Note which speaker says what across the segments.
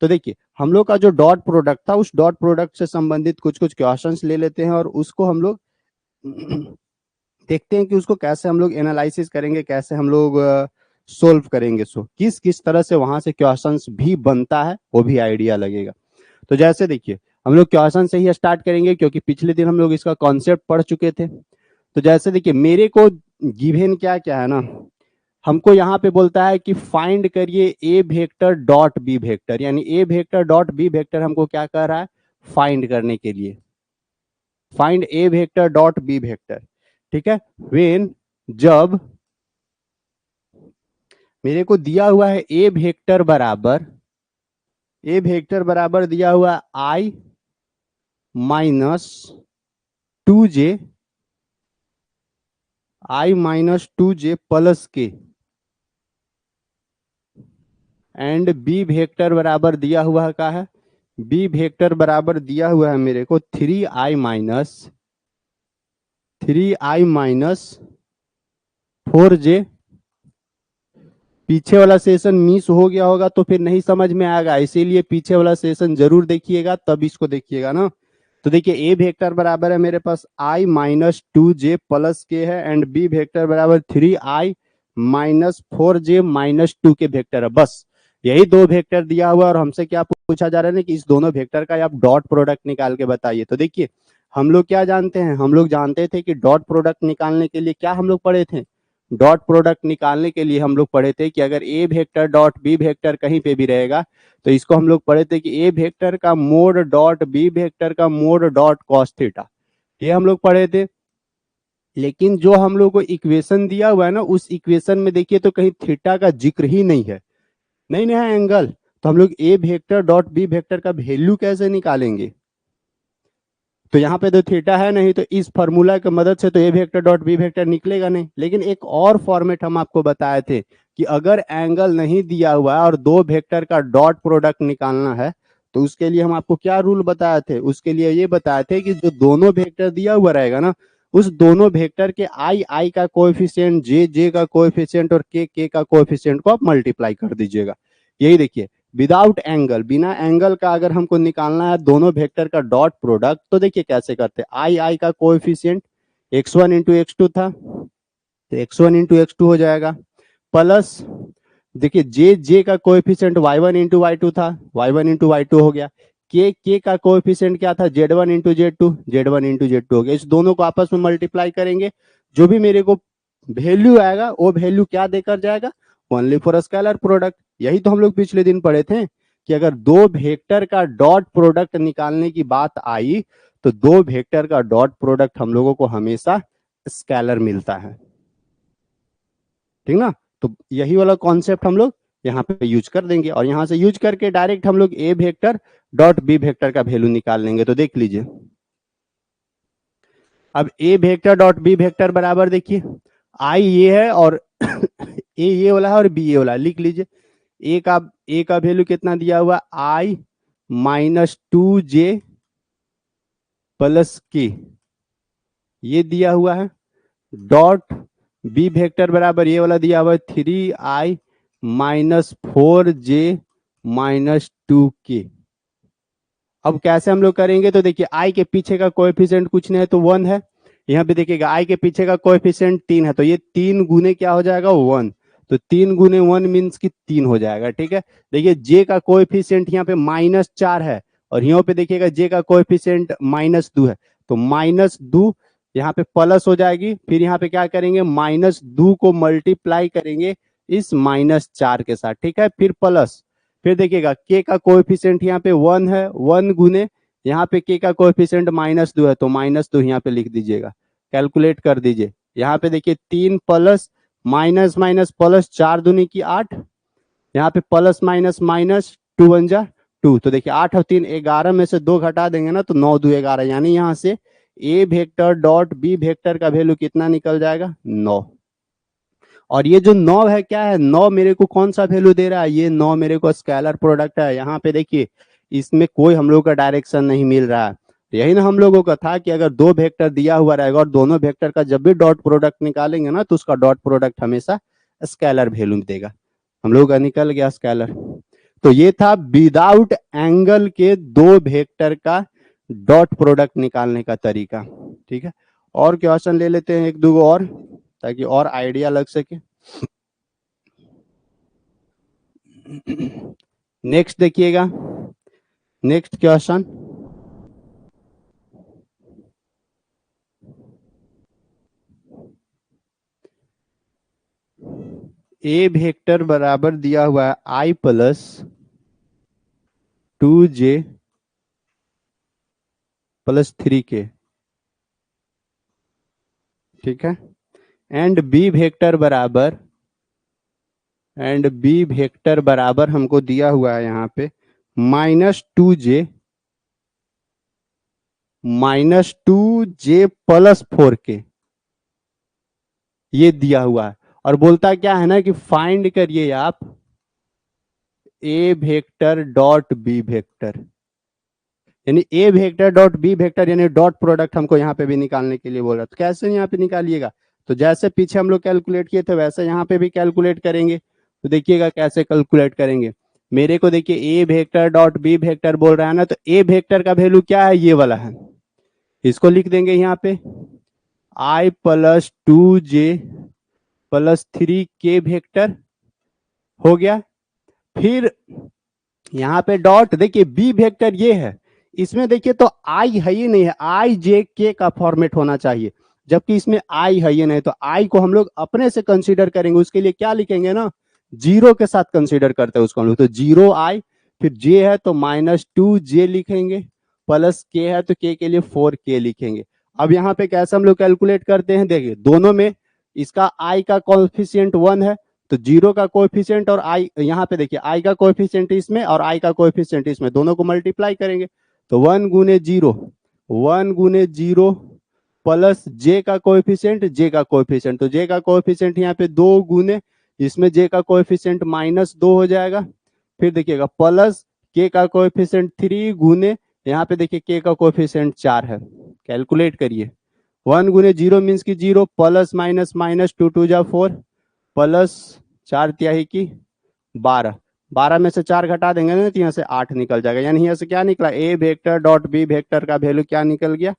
Speaker 1: तो देखिए हम लोग का जो डॉट प्रोडक्ट था, उस डॉट प्रोडक्ट से संबंधित कुछ कुछ क्वेश्चंस ले लेते हैं और उसको हम लोग देखते हैं कि उसको कैसे हम लोग एनालिसिस करेंगे, कैसे हम लोग सोल्व करेंगे। सो किस किस तरह से वहां से क्वेश्चंस भी बनता है वो भी आइडिया लगेगा। तो जैसे देखिए हम लोग क्वेश्चन से ही स्टार्ट करेंगे क्योंकि पिछले दिन हम लोग इसका कॉन्सेप्ट पढ़ चुके थे। तो जैसे देखिए मेरे को गिवन क्या क्या है ना, हमको यहाँ पे बोलता है कि फाइंड करिए ए वेक्टर डॉट बी वेक्टर, यानी ए वेक्टर डॉट बी वेक्टर हमको क्या कर रहा है, फाइंड करने के लिए। फाइंड ए वेक्टर डॉट बी वेक्टर, ठीक है। व्हेन, जब मेरे को दिया हुआ है ए वेक्टर बराबर दिया हुआ आई माइनस 2j, आई माइनस 2j प्लस के, एंड बी वेक्टर बराबर दिया हुआ का है, बी वेक्टर बराबर दिया हुआ है मेरे को 3i माइनस 4j। पीछे वाला सेशन मिस हो गया होगा तो फिर नहीं समझ में आएगा, इसीलिए पीछे वाला सेशन जरूर देखिएगा, तब इसको देखिएगा ना। तो देखिए ए वेक्टर बराबर है मेरे पास i माइनस 2j प्लस के है, एंड बी वेक्टर बराबर 3i माइनस 4j माइनस 2 के वेक्टर है। बस यही दो वेक्टर दिया हुआ और हमसे क्या पूछा जा रहा है ना कि इस दोनों वेक्टर का आप डॉट प्रोडक्ट निकाल के बताइए। तो देखिए हम लोग क्या जानते हैं, हम लोग जानते थे कि डॉट प्रोडक्ट निकालने के लिए क्या हम लोग पढ़े थे, डॉट प्रोडक्ट निकालने के लिए हम लोग पढ़े थे कि अगर ए वेक्टर डॉट बी वेक्टर कहीं पे भी रहेगा तो इसको हम लोग पढ़े थे कि ए वेक्टर का मोड डॉट बी वेक्टर का मोड डॉट कॉस थीटा, ये हम लोग पढ़े थे। लेकिन जो हम लोग को इक्वेशन दिया हुआ है ना, उस इक्वेशन में देखिए तो कहीं थीटा का जिक्र ही नहीं है, नहीं है एंगल। तो हम लोग ए वेक्टर डॉट बी वेक्टर का वैल्यू कैसे निकालेंगे, तो यहाँ पे तो थीटा है नहीं, तो इस फॉर्मूला की मदद से तो ए वेक्टर डॉट बी वेक्टर निकलेगा नहीं। लेकिन एक और फॉर्मेट हम आपको बताए थे कि अगर एंगल नहीं दिया हुआ है और दो वेक्टर का डॉट प्रोडक्ट निकालना है तो उसके लिए हम आपको क्या रूल बताए थे, उसके लिए ये बताए थे कि जो दोनों वेक्टर दिया हुआ रहेगा ना, उस दोनों वेक्टर के आई का कोएफिशिएंट, जे का कोएफिशिएंट और के का कोएफिशिएंट को आप मल्टीप्लाई कर दीजिएगा। यही देखिए विदाउट एंगल, बिना एंगल का अगर हमको निकालना है दोनों वेक्टर का डॉट प्रोडक्ट, तो देखिए कैसे करते हैं। आई का कोएफिशिएंट x1 इंटू x2 था, तो x1 इंटू x2 हो जाएगा, प्लस देखिए जे का कोएफिशिएंट y1 इंटू y2 था, y1 इंटू y2 हो गया। के का कोएफिशिएंट क्या था, z1 into z1 into z2 हो गया। इस दोनों को आपस में मल्टीप्लाई करेंगे, जो भी मेरे को वैल्यू आएगा वो वैल्यू क्या देकर जाएगा, ओनली फॉर स्केलर प्रोडक्ट। यही तो हम लोग पिछले दिन पढ़े थे कि अगर दो वेक्टर का डॉट प्रोडक्ट निकालने की बात आई तो दो वेक्टर का डॉट प्रोडक्ट हम लोगों को हमेशा स्केलर मिलता है, ठीक ना। तो यही वाला कॉन्सेप्ट हम लोग यहाँ पे यूज कर देंगे और यहाँ से यूज करके डायरेक्ट हम लोग ए वेक्टर डॉट बी वेक्टर का वैल्यू निकाल लेंगे। तो देख लीजिए अब ए वेक्टर डॉट बी वेक्टर बराबर देखिए आई ये है और ए ये वाला है और बी ये वाला, लिख लीजिए। ए का वैल्यू कितना दिया हुआ, आई माइनस 2j प्लस के, ये दिया हुआ है। डॉट बी वेक्टर बराबर ये वाला दिया हुआ है 3i minus 4j minus 2k। अब कैसे हम लोग करेंगे, तो देखिए आई के पीछे का कोएफिशिएंट कुछ नहीं है तो 1 है। यहाँ पे देखिएगा आई के पीछे का कोएफिशिएंट 3 है, तो ये 3 गुने क्या हो जाएगा 1, तो 3 गुने 1 मीन्स की 3 हो जाएगा, ठीक है। देखिए जे का कोएफिशिएंट यहाँ पे -4 है और यहाँ पे देखिएगा जे का कोएफिशिएंट -2 है, तो -2 यहाँ पे प्लस हो जाएगी। फिर यहाँ पे क्या करेंगे, -2 को मल्टीप्लाई करेंगे इस -4 के साथ, ठीक है, फिर प्लस। फिर देखिएगा के का कोएफिशिएंट यहाँ पे 1 है, 1 गुने यहाँ पे के का कोएफिशिएंट -2 है, तो -2 यहाँ पे लिख दीजिएगा, कैलकुलेट कर दीजिए। यहाँ पे देखिए 3 प्लस माइनस माइनस प्लस 4 दूनी की 8, यहाँ पे प्लस माइनस माइनस 2 1 जा 2, तो देखिए 8 और 3 11 में से 2 घटा देंगे ना तो 9 2 11, यानी यहाँ से ए वेक्टर डॉट बी वेक्टर का वैल्यू कितना निकल जाएगा 9। और ये जो 9 है क्या है, 9 मेरे को कौन सा वैल्यू दे रहा है, ये 9 मेरे को स्केलर प्रोडक्ट है। यहाँ पे देखिए इसमें कोई हम लोग का डायरेक्शन नहीं मिल रहा है। यही ना हम लोगों का था कि अगर दो वेक्टर दिया हुआ रहेगा और दोनों वेक्टर का जब भी डॉट प्रोडक्ट निकालेंगे ना तो उसका डॉट प्रोडक्ट हमेशा स्केलर वैल्यू देगा। हम लोग का निकल गया स्केलर। तो ये था विदाउट एंगल के दो वेक्टर का डॉट प्रोडक्ट निकालने का तरीका। ठीक है, और क्वेश्चन ले लेते हैं एक दो और, ताकि और आइडिया लग सके। नेक्स्ट देखिएगा, नेक्स्ट क्वेश्चन, ए वेक्टर बराबर दिया हुआ है आई प्लस 2j प्लस 3k। ठीक है, एंड बी वेक्टर बराबर हमको दिया हुआ है यहाँ पे -2j प्लस 4k, ये दिया हुआ है। और बोलता क्या है ना कि फाइंड करिए आप ए वेक्टर डॉट बी वेक्टर, यानी ए वेक्टर डॉट बी वेक्टर, यानी डॉट प्रोडक्ट हमको यहाँ पे भी निकालने के लिए बोल रहा है। तो कैसे यहाँ पे निकालिएगा, तो जैसे पीछे हम लोग कैलकुलेट किए थे वैसे यहाँ पे भी कैलकुलेट करेंगे। तो देखिएगा कैसे कैलकुलेट करेंगे। मेरे को देखिए a vector dot B vector बोल रहा है ना, तो ए वेक्टर का वैल्यू क्या है, ये वाला है, इसको लिख देंगे यहाँ पे आई plus 2j plus 3k vector हो गया। फिर यहाँ पे डॉट, देखिए बी वेक्टर ये है, इसमें देखिए तो आई है ही नहीं है, आई जे के का फॉर्मेट होना चाहिए, जबकि इसमें आई है ही नहीं। तो आई को हम लोग अपने से कंसीडर करेंगे, उसके लिए क्या लिखेंगे ना, जीरो के साथ कंसीडर करते हैं उसको हम लोग। तो 0i, फिर जे है तो -2j लिखेंगे, प्लस के है तो के लिए 4k लिखेंगे। अब यहाँ पे कैसे हम लोग कैलकुलेट करते हैं, देखिए दोनों में इसका आई का कोएफिशिएंट 1 है, तो 0 का कोएफिशिएंट और आई, यहाँ पे देखिए आई का कोएफिशिएंट इसमें और आई का कोएफिशिएंट इसमें, दोनों को मल्टीप्लाई करेंगे। तो 1 गुने 0 प्लस जे का कोएफिशिएंट, तो जे का कोएफिशिएंट यहाँ पे 2 गुने, इसमें जे का कोएफिशिएंट -2 हो जाएगा। फिर देखिएगा प्लस के का कोएफिशिएंट 3 गुने, यहाँ पे देखिए के का कोएफिशिएंट 4 है। कैलकुलेट करिए, 1 गुने 0 मीन्स की 0, प्लस माइनस माइनस 2 2 जा 4, प्लस 4 तिहाई की 12, 12 में से 4 घटा देंगे ना तो यहाँ से 8 निकल जाएगा। यानी यहाँ से क्या निकला, ए वेक्टर डॉट बी वेक्टर का वैल्यू क्या निकल गया,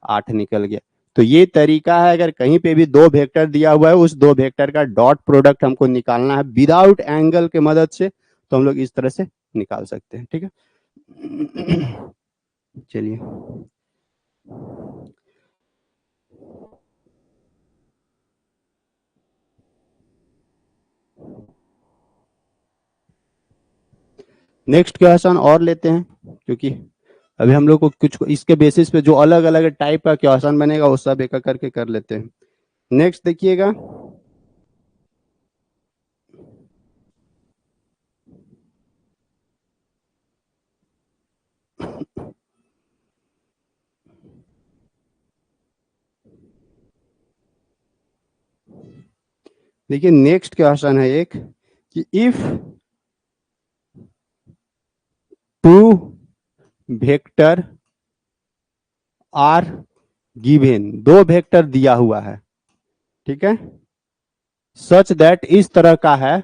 Speaker 1: 8 निकल गया। तो ये तरीका है, अगर कहीं पे भी दो वेक्टर दिया हुआ है, उस दो वेक्टर का डॉट प्रोडक्ट हमको निकालना है विदाउट एंगल के मदद से, तो हम लोग इस तरह से निकाल सकते हैं। ठीक है, चलिए नेक्स्ट क्वेश्चन और लेते हैं, क्योंकि अभी हम लोग को कुछ इसके बेसिस पे जो अलग अलग टाइप का क्वेश्चन बनेगा वो सब एक एक करके कर लेते हैं। नेक्स्ट देखिएगा, देखिए नेक्स्ट क्वेश्चन है एक कि if two vector are given, दो वेक्टर दिया हुआ है, ठीक है, सच दैट, इस तरह का है,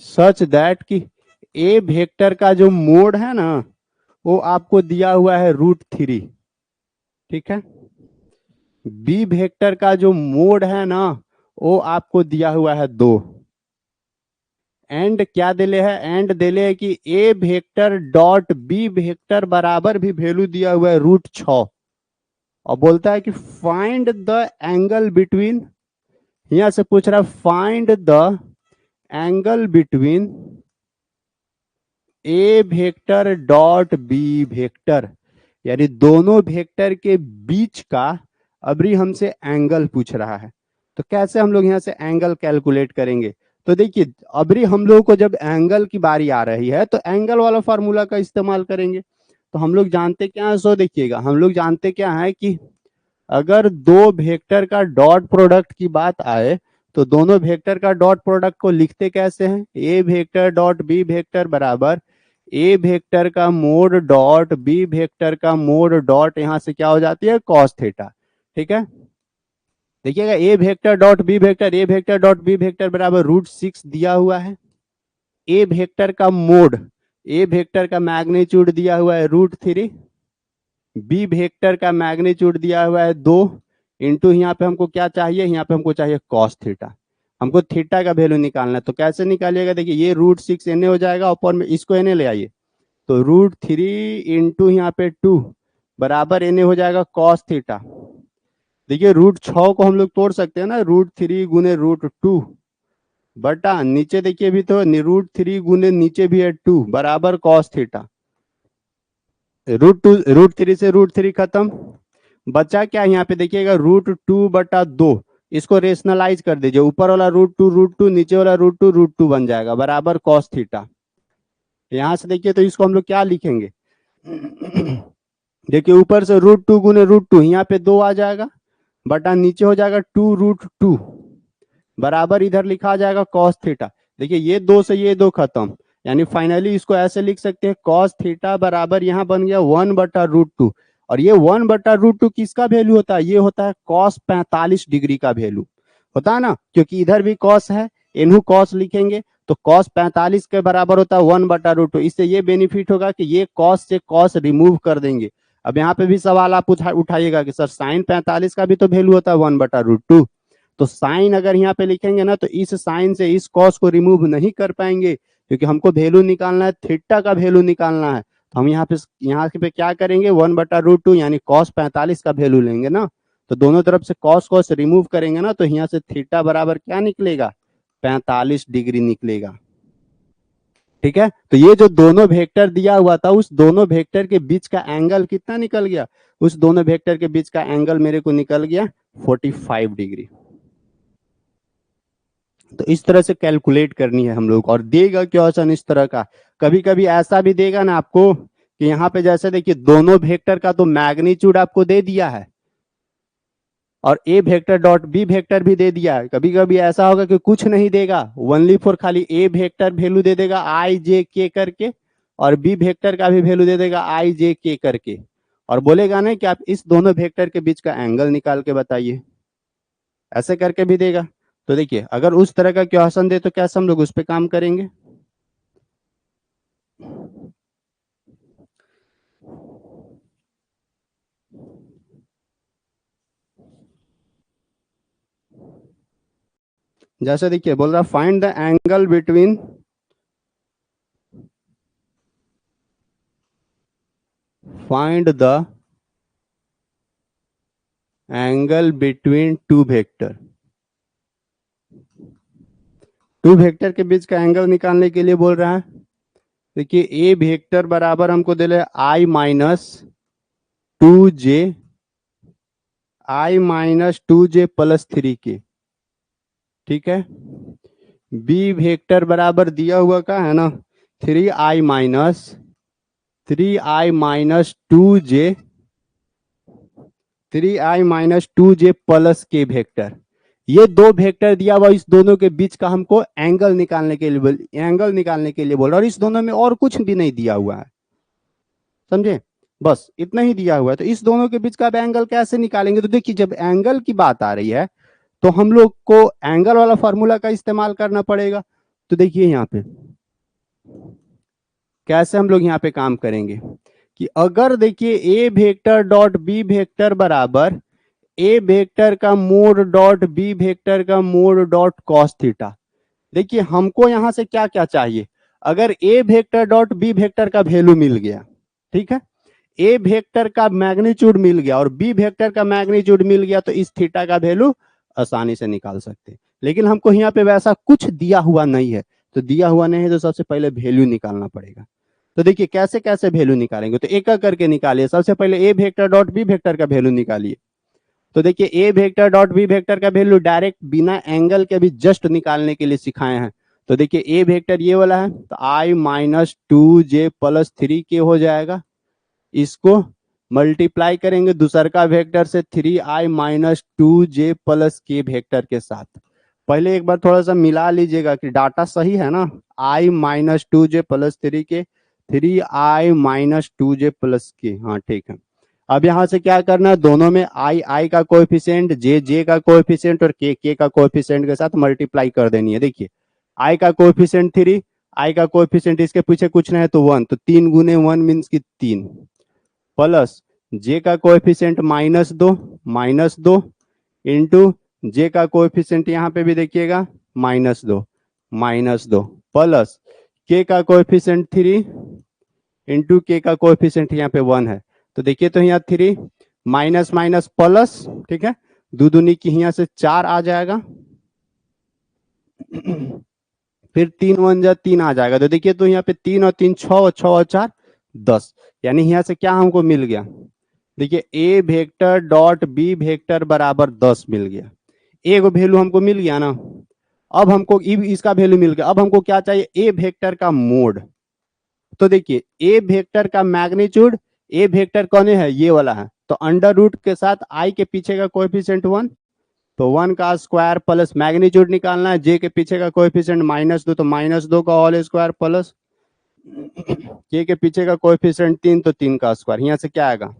Speaker 1: सच दैट कि ए वेक्टर का जो मोड है ना वो आपको दिया हुआ है √3, ठीक है, बी वेक्टर का जो मोड है ना वो आपको दिया हुआ है 2, एंड क्या दिले है, एंड दिले है कि a vector dot B vector बराबर भी वैल्यू दिया हुआ है √6, और बोलता है कि फाइंड द एंगल बिटवीन, यहां से पूछ रहा है find the angle between A vector dot B vector, यानी दोनों वेक्टर के बीच का अभी हमसे एंगल पूछ रहा है। तो कैसे हम लोग यहाँ से एंगल कैलकुलेट करेंगे, तो देखिए अभी हम लोग को जब एंगल की बारी आ रही है तो एंगल वाला फार्मूला का इस्तेमाल करेंगे। तो हम लोग जानते क्या है, सो देखिएगा हम लोग जानते क्या है कि अगर दो वेक्टर का डॉट प्रोडक्ट की बात आए तो दोनों वेक्टर का डॉट प्रोडक्ट को लिखते कैसे हैं, ए वेक्टर डॉट बी वेक्टर बराबर ए वेक्टर का मोड डॉट बी वेक्टर का मोड डॉट, यहां से क्या हो जाती है कॉस थीटा। ठीक है, देखिएगा ए वेक्टर डॉट बी वेक्टर, ए वेक्टर डॉट बी वेक्टर बराबर √6 दिया हुआ है, ए वेक्टर का मोड, ए वेक्टर का मैग्नीट्यूड दिया हुआ है √3, बी वेक्टर का मैग्नीट्यूड दिया हुआ है 2, इंटू यहाँ पे हमको क्या चाहिए, यहाँ पे हमको चाहिए कॉस थीटा। हमको थीटा का वैल्यू निकालना है, तो कैसे निकालिएगा, देखिए ये √6 एन हो जाएगा, ऊपर में इसको एन ले आइए, तो √3 इंटू यहाँ पे 2 बराबर एन हो जाएगा कॉस थीटा। देखिए √6 को हम लोग तोड़ सकते हैं ना, √3 गुने √2 बटा नीचे देखिए भी तो √3 गुने नीचे भी है 2 बराबर कॉस थीटा। √3 से √3 खत्म, बचा क्या यहाँ पे देखिएगा √2 बटा 2, इसको रेशनलाइज कर दीजिए, ऊपर वाला √2 नीचे वाला √2 बन जाएगा बराबर कॉस थीटा। यहां से देखिए तो इसको हम लोग क्या लिखेंगे देखिए ऊपर से √2 गुने √2 यहाँ पे 2 आ जाएगा बटा नीचे हो जाएगा 2√2 बराबर इधर लिखा जाएगा कॉस थीटा। देखिए ये 2 से ये 2 खत्म, यानी फाइनली इसको ऐसे लिख सकते हैं कॉस थीटा बराबर यहाँ बन गया 1/√2, और ये 1/√2 किसका वैल्यू होता है, ये होता है कॉस 45 डिग्री का वैल्यू होता है ना, क्योंकि इधर भी कॉस है, इन्हू कॉस लिखेंगे तो कॉस 45 के बराबर होता है 1/√2। इससे ये बेनिफिट होगा कि ये कॉस से कॉस रिमूव कर देंगे। अब यहाँ पे भी सवाल आप उठाइएगा कि सर साइन 45 का भी तो वैल्यू होता है 1/√2, तो साइन अगर यहाँ पे लिखेंगे ना तो इस साइन से इस कॉस को रिमूव नहीं कर पाएंगे, क्योंकि हमको वैल्यू निकालना है, थीटा का वैल्यू निकालना है। तो हम यहाँ पे क्या करेंगे 1/√2 यानी कॉस 45 का वैल्यू लेंगे ना, तो दोनों तरफ से कॉस कॉस रिमूव करेंगे ना, तो यहाँ से थीटा बराबर क्या निकलेगा 45 डिग्री निकलेगा। ठीक है, तो ये जो दोनों वेक्टर दिया हुआ था उस दोनों वेक्टर के बीच का एंगल कितना निकल गया, उस दोनों वेक्टर के बीच का एंगल मेरे को निकल गया 45 डिग्री। तो इस तरह से कैलकुलेट करनी है हम लोग, और देगा क्वेश्चन इस तरह का। कभी कभी ऐसा भी देगा ना आपको कि यहाँ पे जैसे देखिए दोनों वेक्टर का तो मैग्नीट्यूड आपको दे दिया है और ए वेक्टर डॉट बी वेक्टर भी दे दिया है। कभी कभी ऐसा होगा कि कुछ नहीं देगा, ओनली फॉर खाली ए वेक्टर वैल्यू दे देगा आई जे के करके, और बी वेक्टर का भी वैल्यू दे देगा आई जे के करके, और बोलेगा ना कि आप इस दोनों वेक्टर के बीच का एंगल निकाल के बताइए, ऐसे करके भी देगा। तो देखिए अगर उस तरह का क्वेश्चन दे तो कैसे हम लोग उस पर काम करेंगे। जैसे देखिए बोल रहा find the angle between two vector, two vector के बीच का एंगल निकालने के लिए बोल रहा है। देखिए ए वेक्टर बराबर हमको दे रहे आई माइनस टू जे प्लस 3 के, ठीक है। बी वेक्टर बराबर दिया हुआ का है ना 3i माइनस टू जे प्लस के वेक्टर, ये दो वेक्टर दिया हुआ, इस दोनों के बीच का हमको एंगल निकालने के लिए बोल रहा है, और इस दोनों में और कुछ भी नहीं दिया हुआ है, समझे, बस इतना ही दिया हुआ है। तो इस दोनों के बीच का अब एंगल कैसे निकालेंगे, तो देखिए जब एंगल की बात आ रही है तो हम लोग को एंगल वाला फॉर्मूला का इस्तेमाल करना पड़ेगा। तो देखिए यहाँ पे कैसे हम लोग यहाँ पे काम करेंगे कि अगर देखिए a vector dot B vector बराबर ए वेक्टर का मोड डॉट बी वेक्टर का मोड डॉट कॉस थीटा, देखिए हमको यहां से क्या क्या चाहिए, अगर ए वेक्टर डॉट बी वेक्टर का वैल्यू मिल गया, ठीक है, ए वेक्टर का मैग्नीट्यूड मिल गया और बी वेक्टर का मैग्नीट्यूड मिल गया, तो इस थीटा का वैल्यू आसानी से निकाल सकते हैं। लेकिन हमको यहाँ पे वैसा कुछ दिया हुआ नहीं है, तो दिया हुआ नहीं है तो सबसे पहले वैल्यू निकालना पड़ेगा। तो देखिए कैसे कैसे वैल्यू निकालेंगे, तो एक एक करके निकालिए। सबसे पहले ए वेक्टर डॉट बी वेक्टर का वैल्यू निकालिए। तो देखिए a vector dot B vector का वैल्यू डायरेक्ट बिना एंगल के भी जस्ट निकालने के लिए सिखाए हैं। तो देखिए ए वेक्टर ये वाला है, तो आई माइनस टू जे प्लस 3 के हो जाएगा, इसको मल्टीप्लाई करेंगे दूसर का वेक्टर से 3i माइनस टू जे प्लस के वेक्टर के साथ। पहले एक बार थोड़ा सा मिला लीजिएगा कि डाटा सही है ना, i minus two J plus 3 के 3i माइनस टू जे प्लस के, हाँ ठीक है। अब यहाँ से क्या करना है, दोनों में i का कोएफिशिएंट, j का कोएफिशिएंट और k का कोएफिशिएंट के साथ मल्टीप्लाई कर देनी है। देखिए i का कोएफिशिएंट 3 आई का कोएफिशिएंट इसके पीछे कुछ नहीं है तो 1, तो 3 गुने 1 मीन्स की 3, प्लस जे का कोएफिशिएंट -2 इंटू जे का कोएफिशिएंट यहाँ पे भी देखिएगा -2 प्लस के का कोएफिशिएंट 3 इंटू के का कोएफिशिएंट यहाँ पे 1 है, तो देखिए तो यहाँ 3 माइनस माइनस प्लस, ठीक है, दो दूनी की यहाँ से 4 आ जाएगा, फिर 3 1 जा 3 आ जाएगा, तो देखिए तो यहाँ पे 3 और 3 6 और 6 और 4 10, यानी यहाँ से क्या हमको मिल गया, देखिए a vector dot B vector बराबर 10 मिल गया, एक वैल्यू हमको मिल गया ना। अब हमको इसका वैल्यू मिल गया, अब हमको क्या चाहिए, ए वेक्टर का मोड। तो देखिए ए वेक्टर का मैग्नीट्यूड, ए वेक्टर कौन है, ये वाला है, तो अंडर रूट के साथ आई के पीछे का कोएफिशिएंट 1, तो 1 का स्क्वायर प्लस मैग्नीट्यूड निकालना है, जे के पीछे का कोएफिशिएंट -2, तो -2 का होल स्क्वायर प्लस के पीछे का कोएफिशिएंट 3, तो 3 का स्क्वायर, यहाँ से क्या आएगा,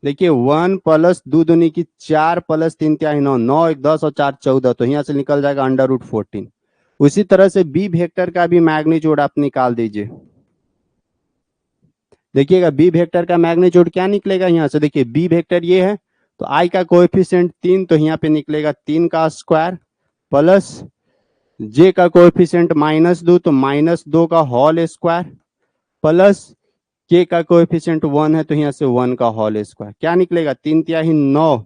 Speaker 1: देखिए 1 प्लस 2 दूनी की 4 प्लस 3 तिहाई 9, 9 1 10 और 4 14, तो यहाँ से निकल जाएगा √14। उसी तरह से बी वेक्टर का भी मैग्नीट्यूड आप निकाल दीजिए, देखिएगा बी वेक्टर का मैग्नीट्यूड क्या निकलेगा, यहाँ से देखिए बी वेक्टर ये है, तो आई का कोएफिशिएंट 3, तो यहाँ पे निकलेगा 3 का स्क्वायर प्लस जे का कोएफिशिएंट -2, तो -2 का होल स्क्वायर प्लस के का कोएफिशिएंट 1 है, तो यहाँ से 1 का होल स्क्वायर, क्या निकलेगा 3 तिहाई 9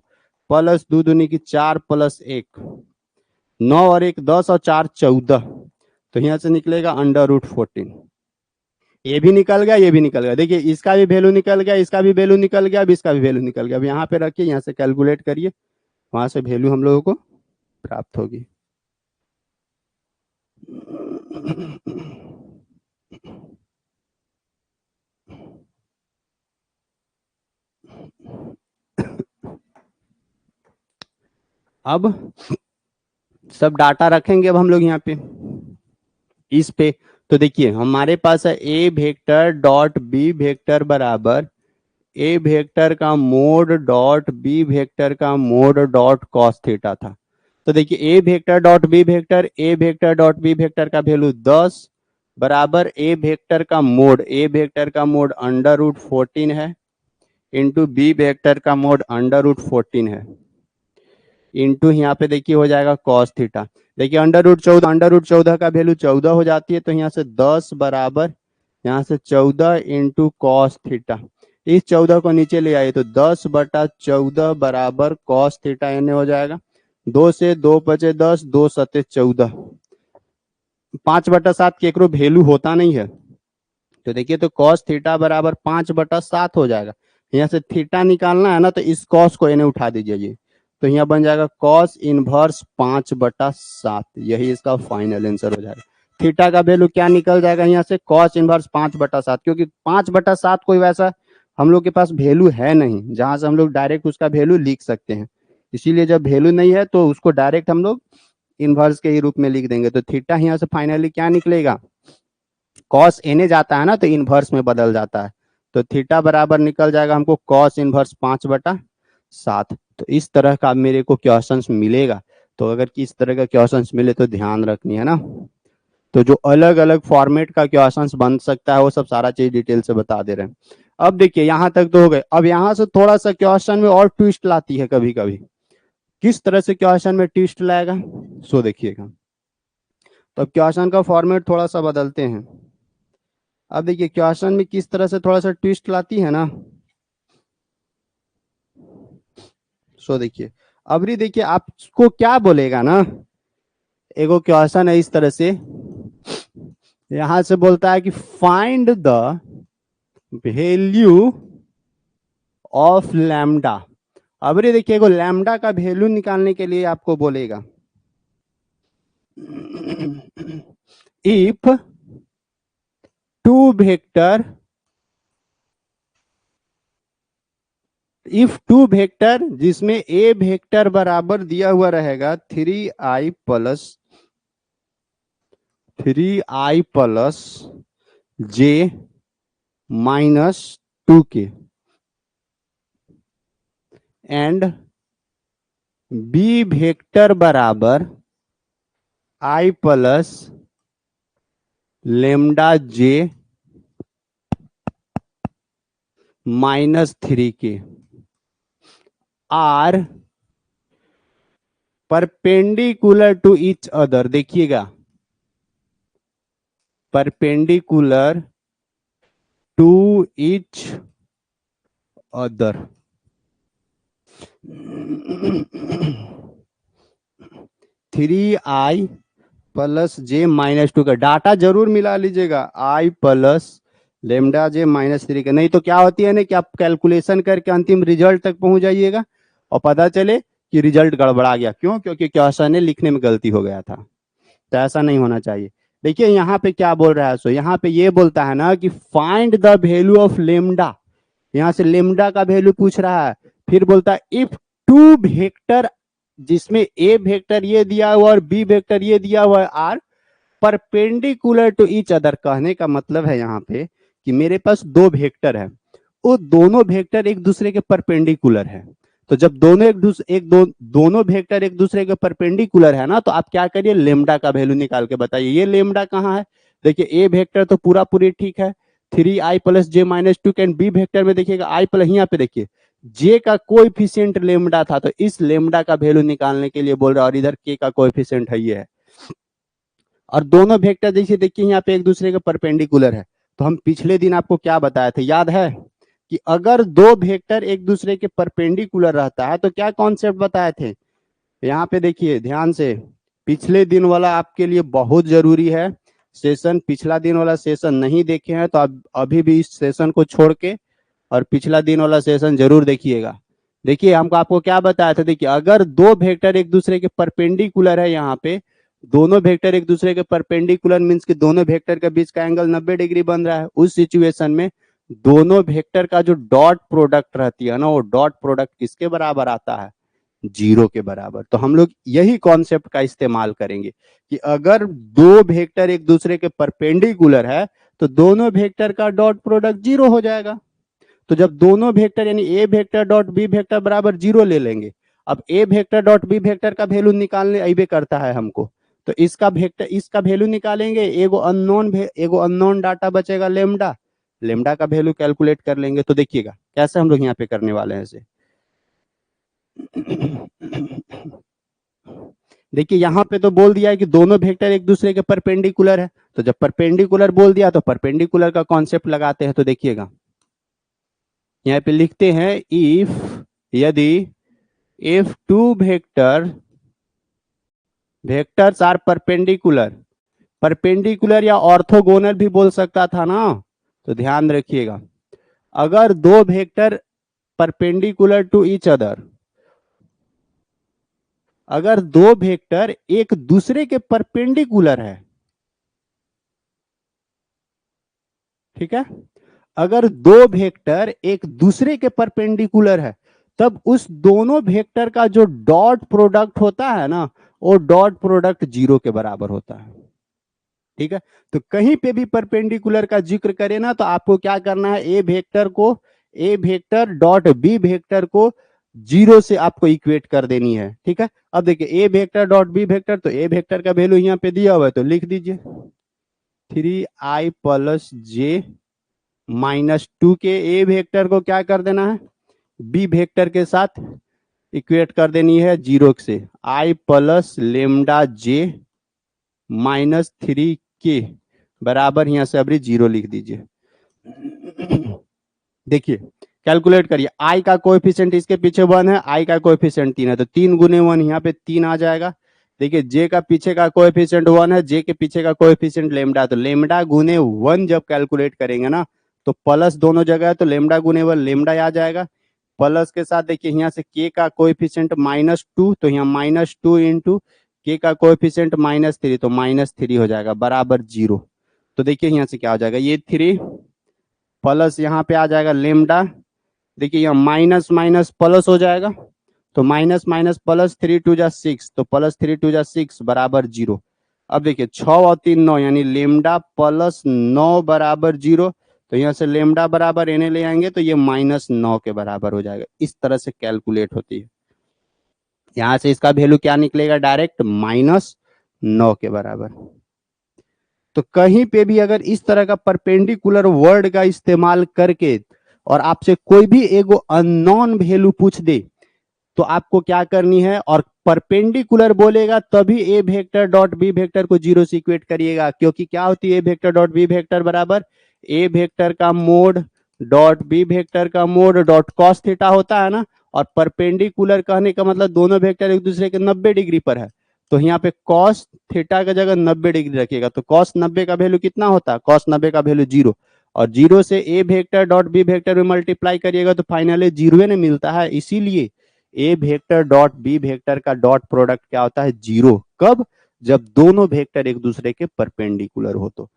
Speaker 1: प्लस 2 दूनी की 4 प्लस 1 9 और 1 10 और 4 14, तो यहाँ से निकलेगा √14। ये भी निकल गया, ये भी निकल गया, देखिए इसका भी वैल्यू निकल गया, इसका भी वैल्यू निकल गया, अब इसका भी वैल्यू निकल गया, अब यहाँ पे रखिए, यहाँ से कैलकुलेट करिए, वहां से वैल्यू हम लोगों को प्राप्त होगी। अब सब डाटा रखेंगे अब हम लोग यहाँ पे इस पे, तो देखिए हमारे पास है ए वेक्टर डॉट बी वेक्टर बराबर ए वेक्टर का मोड डॉट बी वेक्टर का मोड डॉट कॉस थीटा था। तो देखिए a vector dot B vector, A vector dot B vector का वैल्यू 10 बराबर ए वेक्टर का मोड, ए वेक्टर का मोड √14 है इंटू बी वेक्टर का मोड √14 है इंटू यहाँ पे देखिए हो जाएगा कॉस थीटा, देखिए √14 का वैल्यू 14 हो जाती है, तो यहाँ से 10 बराबर यहाँ से 14 इंटू कॉस थीटा, इस 14 को नीचे ले आइए, तो 10/14 बराबर कॉस थीटा एन हो जाएगा, 2 से 2 बचे 10, 2 सते 14, 5/7 केकरो वैल्यू होता नहीं है, तो देखिए तो कॉस थीटा बराबर 5/7 हो जाएगा, यहाँ से थीटा निकालना है ना, तो इस कॉस को इन्हें उठा दीजिए ये, तो यहाँ बन जाएगा कॉस इनवर्स 5/7, यही इसका फाइनल आंसर हो जाएगा। थीटा का वैल्यू क्या निकल जाएगा यहाँ से, कॉस इनवर्स 5/7, क्योंकि 5/7 कोई वैसा हम लोग के पास वैल्यू है नहीं जहां से हम लोग डायरेक्ट उसका वैल्यू लिख सकते हैं, इसीलिए जब वैल्यू नहीं है तो उसको डायरेक्ट हम लोग इनवर्स के ही रूप में लिख देंगे, तो थीटा यहाँ से फाइनली क्या निकलेगा, कॉस एने जाता है ना तो इनवर्स में बदल जाता है, तो थीटा बराबर निकल जाएगा हमको कॉस इनवर्स 5/7। तो इस तरह का मेरे को क्वेश्चंस मिलेगा, तो अगर इस तरह का क्वेश्चंस मिले तो ध्यान रखनी है ना, तो जो अलग अलग फॉर्मेट का क्वेश्चंस बन सकता है वो सब सारा चीज डिटेल से बता दे रहे हैं। अब देखिए यहाँ तक तो हो गए, अब यहाँ से थोड़ा सा क्वेश्चन में और ट्विस्ट लाती है कभी कभी, किस तरह से क्वेश्चन में ट्विस्ट लाएगा सो देखिएगा, तो अब क्वेश्चन का फॉर्मेट थोड़ा सा बदलते हैं। अब देखिए क्वेश्चन में किस तरह से थोड़ा सा ट्विस्ट लाती है ना, सो देखिए अबरी देखिए आपको क्या बोलेगा ना, एगो क्वेश्चन है इस तरह से, यहां से बोलता है कि find the value of lambda. अबरी देखिए एगो लैम्डा का वैल्यू निकालने के लिए आपको बोलेगा, इफ टू वेक्टर जिसमें ए वेक्टर बराबर दिया हुआ रहेगा 3i plus j -2k and b vector बराबर i plus lambda j -3k are perpendicular to each other. देखिएगा, perpendicular to each other. 3i plus जे -2 का डाटा जरूर मिला लीजिएगा, आई प्लस लेमडा जे -3 का। नहीं तो क्या होती है ना कि आप कैलकुलेशन करके अंतिम रिजल्ट तक पहुंच जाइएगा और पता चले कि रिजल्ट गड़बड़ा गया। क्यों? क्योंकि क्वेश्चन ने लिखने में गलती हो गया था। तो ऐसा नहीं होना चाहिए। देखिए यहाँ पे क्या बोल रहा है, सो यहाँ पे ये बोलता है ना कि find the value of lambda. यहाँ से लेमडा का वैल्यू पूछ रहा है। फिर बोलता है इफ टू वेक्टर, जिसमें ए वेक्टर ये दिया हुआ और बी वेक्टर ये दिया हुआ है, are perpendicular to each other. कहने का मतलब है यहाँ पे कि मेरे पास दो वेक्टर है, वो दोनों वेक्टर एक दूसरे के परपेंडिकुलर है। तो जब दोनों दोनों वेक्टर एक दूसरे के परपेंडिकुलर है ना, तो आप क्या करिए, लेमडा का वैल्यू निकाल के बताइए ये लेमडा कहाँ है। देखिए ए वेक्टर तो पूरा पूरी ठीक है, 3i प्लस जे -2 कैन। बी वेक्टर में देखिएगा आई प्लस, यहाँ पे देखिए जे का कोएफिशिएंट लेमडा था, तो इस लेमडा का वैल्यू निकालने के लिए बोल रहा है, और इधर के का कोएफिशिएंट है ये है। और दोनों वेक्टर जैसे देखिए यहाँ पे एक दूसरे के परपेंडिकुलर है। तो हम पिछले दिन आपको क्या बताए थे, याद है कि अगर दो वेक्टर एक दूसरे के परपेंडिकुलर रहता है तो क्या कॉन्सेप्ट बताए थे। यहाँ पे देखिए ध्यान से, पिछले दिन वाला आपके लिए बहुत जरूरी है सेशन। पिछला दिन वाला सेशन नहीं देखे हैं तो आप अभी भी इस सेशन को छोड़ के और पिछला दिन वाला सेशन जरूर देखिएगा। देखिए हमको आपको क्या बताया था, देखिए अगर दो वेक्टर एक दूसरे के परपेंडिकुलर है, यहाँ पे दोनों वेक्टर एक दूसरे के परपेंडिकुलर मींस कि दोनों वेक्टर के बीच का एंगल 90 डिग्री बन रहा है। उस सिचुएशन में दोनों वेक्टर का जो डॉट प्रोडक्ट रहती है ना, वो डॉट प्रोडक्ट किसके बराबर आता है, 0 के बराबर। तो हम लोग यही कॉन्सेप्ट का इस्तेमाल करेंगे कि अगर दो वेक्टर एक दूसरे के परपेंडिकुलर है तो दोनों वेक्टर का डॉट प्रोडक्ट 0 हो जाएगा। तो जब दोनों वेक्टर यानी ए वेक्टर डॉट बी वेक्टर बराबर 0 ले लेंगे, अब ए वेक्टर डॉट बी वेक्टर का वैल्यू निकालने अबे करता है हमको, तो इसका वेक्टर इसका वैल्यू निकालेंगे, एगो अननोन डाटा बचेगा लेमडा, लेमडा का वैल्यू कैलकुलेट कर लेंगे। तो देखिएगा कैसे हम लोग यहाँ पे करने वाले हैं इसे। देखिए यहाँ पे तो बोल दिया है कि दोनों वेक्टर एक दूसरे के परपेंडिकुलर है, तो जब परपेंडिकुलर बोल दिया तो परपेंडिकुलर का कॉन्सेप्ट लगाते हैं। तो देखिएगा यहाँ पे लिखते हैं इफ, यदि if two vectors are perpendicular, perpendicular या ऑर्थोगोनल भी बोल सकता था ना। तो ध्यान रखिएगा, अगर दो vector perpendicular to each other, अगर दो वेक्टर एक दूसरे के परपेंडिकुलर है, ठीक है, अगर दो वेक्टर एक दूसरे के परपेंडिकुलर है, तब उस दोनों वेक्टर का जो डॉट प्रोडक्ट होता है ना, वो डॉट प्रोडक्ट 0 के बराबर होता है। ठीक है, तो कहीं पे भी परपेंडिकुलर का जिक्र करें ना, तो आपको क्या करना है, ए वेक्टर डॉट बी वेक्टर को 0 से आपको इक्वेट कर देनी है। ठीक है, अब देखिए a vector dot B vector, तो ए वेक्टर का वैल्यू यहाँ पे दिया हुआ है, तो लिख दीजिए 3i प्लस जे -2 के ए वेक्टर को क्या कर देना है, बी वेक्टर के साथ इक्वेट कर देनी है 0 से, आई प्लस लेमडा जे -3k बराबर, यहाँ से अभी 0 लिख दीजिए। देखिए कैलकुलेट करिए, आई का कोएफिशिएंट इसके पीछे 1 है, आई का कोएफिशिएंट 3 है, तो 3 गुने 1 यहाँ पे 3 आ जाएगा। देखिए जे का पीछे का कोएफिशिएंट 1 है, जे के पीछे का कोएफिशिएंट लेमडा, तो लेमडा गुने 1 जब कैलकुलेट करेंगे ना, तो प्लस दोनों जगह है, तो लेमडा गुने 1 लेमडा आ जाएगा। प्लस के साथ देखिए यहाँ से के का कोएफिशिएंट -2, तो यहाँ -2 इंटू के का कोएफिशिएंट -3, तो -3 हो जाएगा बराबर 0। तो देखिए यहाँ से क्या हो जाएगा, ये 3 प्लस यहाँ पे आ जाएगा लेमडा, देखिए यहाँ माइनस माइनस प्लस हो जाएगा, तो माइनस माइनस प्लस 3 2 जा 6, तो प्लस 3 2 जा 6 बराबर 0। अब देखिए 6 और 3 9, यानी लेमडा प्लस 9 बराबर 0, तो यहाँ से लेमडा बराबर एने ले आएंगे तो ये -9 के बराबर हो जाएगा। इस तरह से कैलकुलेट होती है। यहाँ से इसका वैल्यू क्या निकलेगा, डायरेक्ट -9 के बराबर। तो कहीं पे भी अगर इस तरह का परपेंडिकुलर वर्ड का इस्तेमाल करके और आपसे कोई भी एगो अननोन वैल्यू पूछ दे तो आपको क्या करनी है, और परपेंडिकुलर बोलेगा तभी ए वेक्टर डॉट बी वेक्टर को जीरो से इक्वेट करिएगा, क्योंकि क्या होती है ए वेक्टर डॉट बी वेक्टर बराबर ए वेक्टर का मोड डॉट बी वेक्टर का मोड डॉट कॉस थीटा होता है ना। और परपेंडिकुलर कहने का मतलब दोनों वेक्टर एक दूसरे के 90 डिग्री पर है, तो यहाँ पे कॉस थीटा का जगह 90 डिग्री रखिएगा, तो कॉस 90 का वैल्यू कितना होता है, कॉस 90 का वैल्यू जीरो, और जीरो से ए वेक्टर डॉट बी वेक्टर में मल्टीप्लाई करिएगा तो फाइनली जीरो ने मिलता है। इसीलिए ए वेक्टर डॉट बी वेक्टर का डॉट प्रोडक्ट क्या होता है, जीरो। कब, जब दोनों वेक्टर एक दूसरे के परपेंडिकुलर हो तो।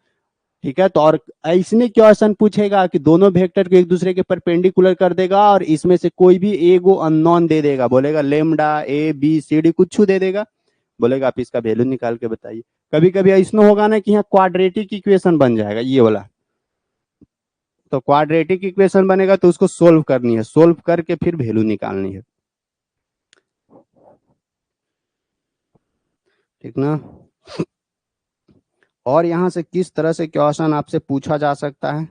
Speaker 1: ठीक है, तो और इसने क्वेश्चन पूछेगा कि दोनों वेक्टर को एक दूसरे के परपेंडिकुलर कर देगा और इसमें से कोई भी एगो अननोन दे देगा, बोलेगा lambda A B C D कुछ दे देगा, बोलेगा आप इसका वैल्यू निकाल के बताइए। कभी कभी ऐसा होगा ना कि यहाँ क्वाड्रेटिक इक्वेशन बन जाएगा ये वाला, तो क्वाड्रेटिक इक्वेशन बनेगा तो उसको सोल्व करनी है, सोल्व करके फिर वैल्यू निकालनी है। ठीक ना। और यहां से किस तरह से क्वेश्चन आपसे पूछा जा सकता है,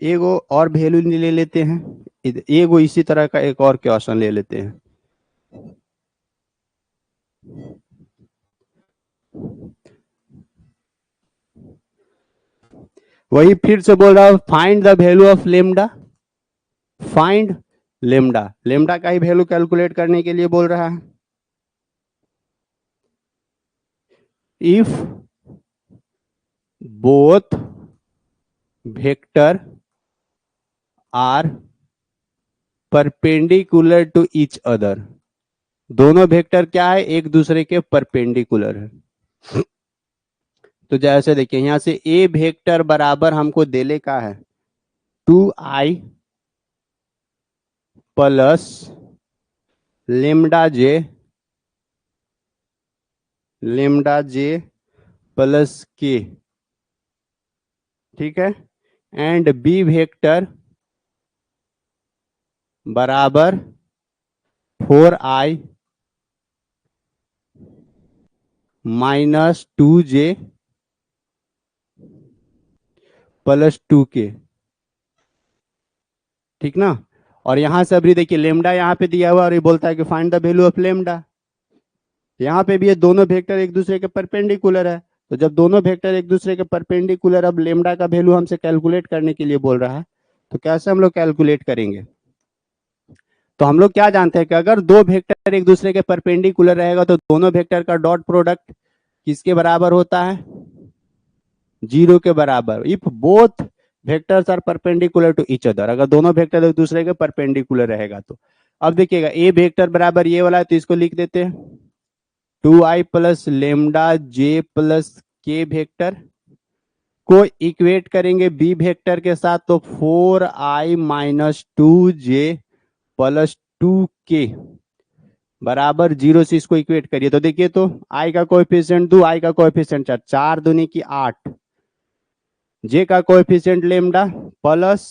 Speaker 1: एगो और वैल्यू ले लेते हैं, एगो इसी तरह का एक और क्वेश्चन ले लेते हैं। वही फिर से बोल रहा हूं, find the value of lambda, find lambda, lambda का ही वैल्यू कैलकुलेट करने के लिए बोल रहा है। If both vector are perpendicular to each other, दोनों वेक्टर क्या है, एक दूसरे के परपेंडिकुलर है। तो जैसे देखिए यहां से ए वेक्टर बराबर हमको देले का है 2i प्लस लेमडा जे, लेमडा जे प्लस के, ठीक है, एंड बी वेक्टर बराबर 4i minus 2j plus 2k। ठीक ना। और यहां से अभी देखिए लेमडा यहाँ पे दिया हुआ और ये बोलता है कि find the value of lambda, यहाँ पे भी ये दोनों वेक्टर एक दूसरे के परपेंडिकुलर है, तो जब दोनों वेक्टर एक दूसरे के परपेंडिकुलर, अब लेमडा का वैल्यू हमसे कैलकुलेट करने के लिए बोल रहा है, तो कैसे हम लोग कैलकुलेट करेंगे। तो हम लोग क्या जानते हैं कि अगर दो वेक्टर एक दूसरे के परपेंडिकुलर रहेगा तो दोनों वेक्टर का डॉट प्रोडक्ट किसके बराबर होता है, जीरो के बराबर। If both vectors are perpendicular to each other, अगर दोनों वेक्टर एक दूसरे के परपेंडिकुलर रहेगा तो। अब देखिएगा ए वेक्टर बराबर ये वाला है तो इसको लिख देते हैं 2i प्लस लेमडा जे प्लस के वेक्टर को इक्वेट करेंगे बी वेक्टर के साथ, तो 4i minus 2j plus 2k बराबर जीरो से इसको इक्वेट करिए, तो देखिए तो आई का कोएफिशिएंट दो, आई का कोएफिशिएंट चार, चार दूनी की 8, जे का coefficient lambda plus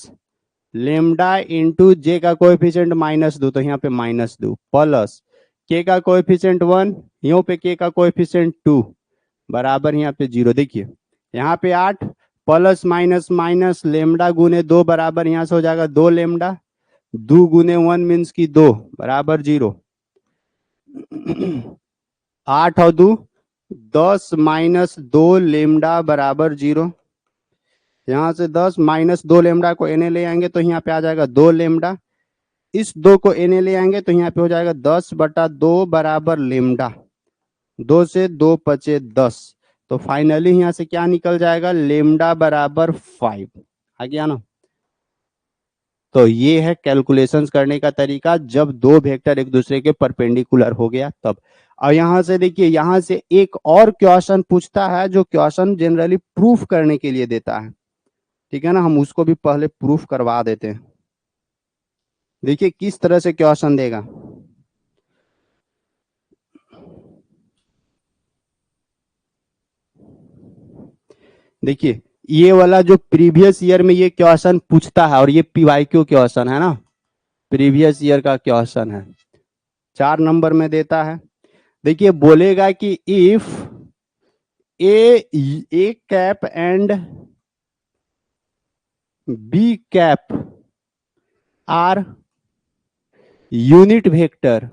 Speaker 1: lambda into j का कोएफिशिएंट माइनस दो, तो यहाँ पे माइनस दो प्लस के का कोएफिशिएंट 1, यहाँ पे के का कोएफिशिएंट 2 बराबर यहाँ पे जीरो। देखिए यहाँ पे 8 प्लस माइनस माइनस लेमडा गुने 2 बराबर यहाँ से हो जाएगा 2 लेमडा, 2 गुने 1 मीन्स की 2 बराबर जीरो। 8 और 2 10 माइनस 2 लेमडा बराबर जीरो। यहाँ से 10 माइनस 2 लेमडा को एने ले आएंगे तो यहाँ पे आ जाएगा 2 लेमडा, इस 2 को एने ले आएंगे तो यहाँ पे हो जाएगा 10/2 बराबर लेमडा, 2 से 2 बचे 10, तो फाइनली यहाँ से क्या निकल जाएगा, लेमडा बराबर 5। आ गया ना। तो ये है कैलकुलेशंस करने का तरीका जब दो वेक्टर एक दूसरे के परपेंडिकुलर हो गया तब। और यहां से देखिए यहां से एक और क्वेश्चन पूछता है जो क्वेश्चन जनरली प्रूफ करने के लिए देता है। ठीक है ना, हम उसको भी पहले प्रूफ करवा देते हैं। देखिए किस तरह से क्वेश्चन देगा। देखिए ये वाला जो प्रीवियस ईयर में ये क्वेश्चन पूछता है और ये पीवाईक्यू क्वेश्चन है ना, प्रीवियस ईयर का क्वेश्चन है, 4 नंबर में देता है। देखिए बोलेगा कि if A cap and B cap are unit vector,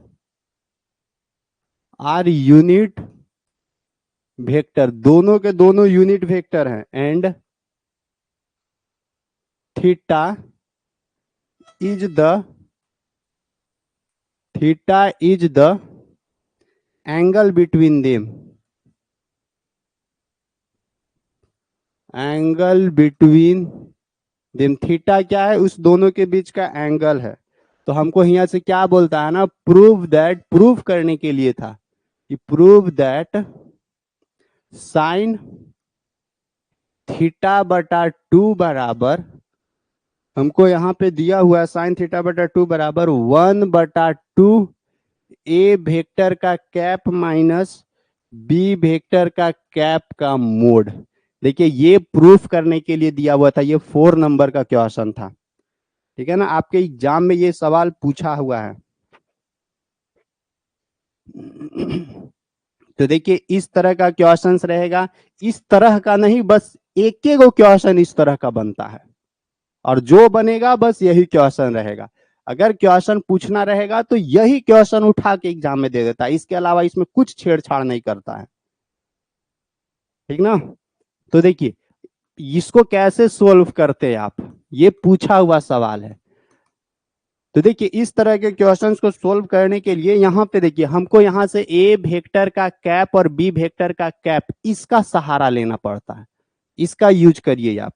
Speaker 1: are unit vector, दोनों के दोनों यूनिट वेक्टर हैं, and theta is the angle between them, angle between them, theta क्या है, उस दोनों के बीच का एंगल है। तो हमको यहाँ से क्या बोलता है ना, प्रूव दैट, प्रूव करने के लिए था कि प्रूव दैट साइन थीटा बटा 2 बराबर, हमको यहाँ पे दिया हुआ है साइन थीटा बटा 2 बराबर 1/2 ए वेक्टर का कैप माइनस बी वेक्टर का कैप का मोड। देखिए ये प्रूफ करने के लिए दिया हुआ था, ये 4 नंबर का क्वेश्चन था, ठीक है ना, आपके एग्जाम में ये सवाल पूछा हुआ है। तो देखिए इस तरह का क्वेश्चंस रहेगा, इस तरह का नहीं, बस एक एक क्वेश्चन इस तरह का बनता है, और जो बनेगा बस यही क्वेश्चन रहेगा। अगर क्वेश्चन पूछना रहेगा तो यही क्वेश्चन उठा के एग्जाम में दे देता है, इसके अलावा इसमें कुछ छेड़छाड़ नहीं करता है, ठीक ना। तो देखिए इसको कैसे सोल्व करते हैं आप, ये पूछा हुआ सवाल है। तो देखिए इस तरह के क्वेश्चंस को सोल्व करने के लिए यहाँ पे देखिए हमको यहाँ से ए वेक्टर का कैप और बी वेक्टर का कैप, इसका सहारा लेना पड़ता है, इसका यूज करिए आप,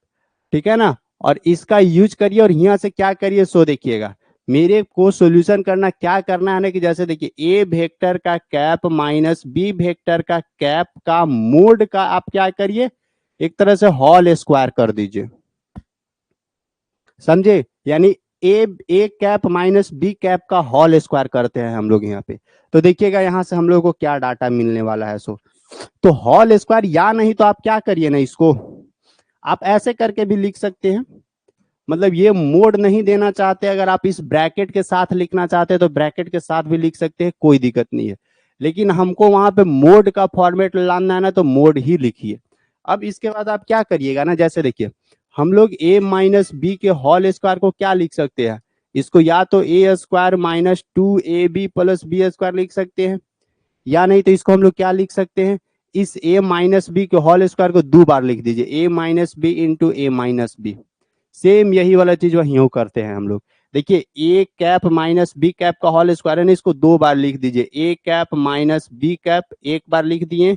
Speaker 1: ठीक है ना, और इसका यूज करिए और यहाँ से क्या करिए सो देखिएगा मेरे को सॉल्यूशन करना, क्या करना है ना कि जैसे देखिए ए वेक्टर का कैप माइनस बी वेक्टर का कैप का मोड का आप क्या करिए, एक तरह से होल स्क्वायर कर दीजिए, समझे, यानी A cap minus B cap का होल स्क्वायर करते हैं हम लोग यहाँ पे। तो देखिएगा यहाँ से हम लोग को क्या डाटा मिलने वाला है, सो तो होल स्क्वायर, या नहीं तो आप क्या करिए ना, इसको आप ऐसे करके भी लिख सकते हैं, मतलब ये मोड नहीं देना चाहते, अगर आप इस ब्रैकेट के साथ लिखना चाहते हैं तो ब्रैकेट के साथ भी लिख सकते हैं, कोई दिक्कत नहीं है, लेकिन हमको वहां पे मोड का फॉर्मेट लाना है ना, तो मोड ही लिखिए। अब इसके बाद आप क्या करिएगा ना, जैसे देखिए हम लोग ए माइनस बी के होल स्क्वायर को क्या लिख सकते हैं, इसको या तो a square minus 2ab plus B square लिख सकते हैं, या नहीं तो इसको हम लोग क्या लिख सकते हैं, इस ए माइनस बी के होल स्क्वायर को 2 बार लिख दीजिए, ए माइनस बी इंटू ए माइनस बी। सेम यही वाला चीज वही करते हैं हम लोग। देखिए A cap minus B cap का होल स्क्वायर है ना, इसको 2 बार लिख दीजिए, A cap minus B cap एक बार लिख दिए,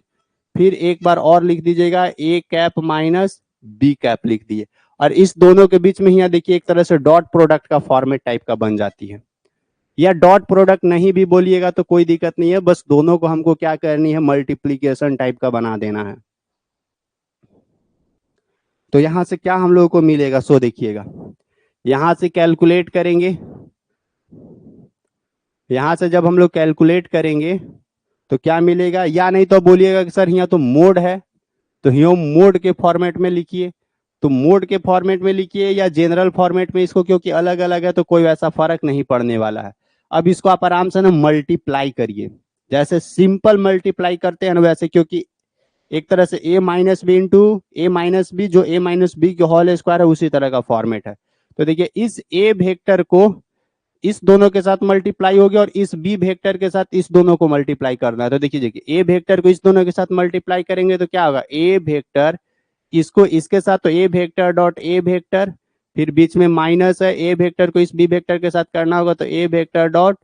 Speaker 1: फिर एक बार और लिख दीजिएगा A cap minus B cap लिख दिए, और इस दोनों के बीच में यहाँ देखिए एक तरह से डॉट प्रोडक्ट का फॉर्मेट टाइप का बन जाती है, या डॉट प्रोडक्ट नहीं भी बोलिएगा तो कोई दिक्कत नहीं है, बस दोनों को हमको क्या करनी है, मल्टीप्लीकेशन टाइप का बना देना है। तो यहां से क्या हम लोगों को मिलेगा, सो देखिएगा यहां से कैलकुलेट करेंगे, यहां से जब हम लोग कैलकुलेट करेंगे तो क्या मिलेगा, या नहीं तो बोलिएगा कि सर यहाँ तो मोड है, तो यहाँ मोड के फॉर्मेट में लिखिए, तो मोड के फॉर्मेट में लिखिए या जनरल फॉर्मेट में, इसको क्योंकि अलग अलग है तो कोई वैसा फर्क नहीं पड़ने वाला है। अब इसको आप आराम से ना मल्टीप्लाई करिए, जैसे सिंपल मल्टीप्लाई करते हैं ना वैसे, क्योंकि एक तरह से ए माइनस बी इंटू ए माइनस बी, जो ए माइनस बी के होल स्क्वायर है उसी तरह का फॉर्मेट है। तो देखिए इस ए वेक्टर को इस दोनों के साथ मल्टीप्लाई हो गया और इस बी वेक्टर के साथ इस दोनों को मल्टीप्लाई करना है। तो देखिए ए वेक्टर को इस दोनों के साथ मल्टीप्लाई करेंगे तो क्या होगा, ए वेक्टर इसको इसके साथ, तो ए वेक्टर डॉट ए वेक्टर, फिर बीच में माइनस है, ए वेक्टर को इस बी वेक्टर के साथ करना होगा तो ए वेक्टर डॉट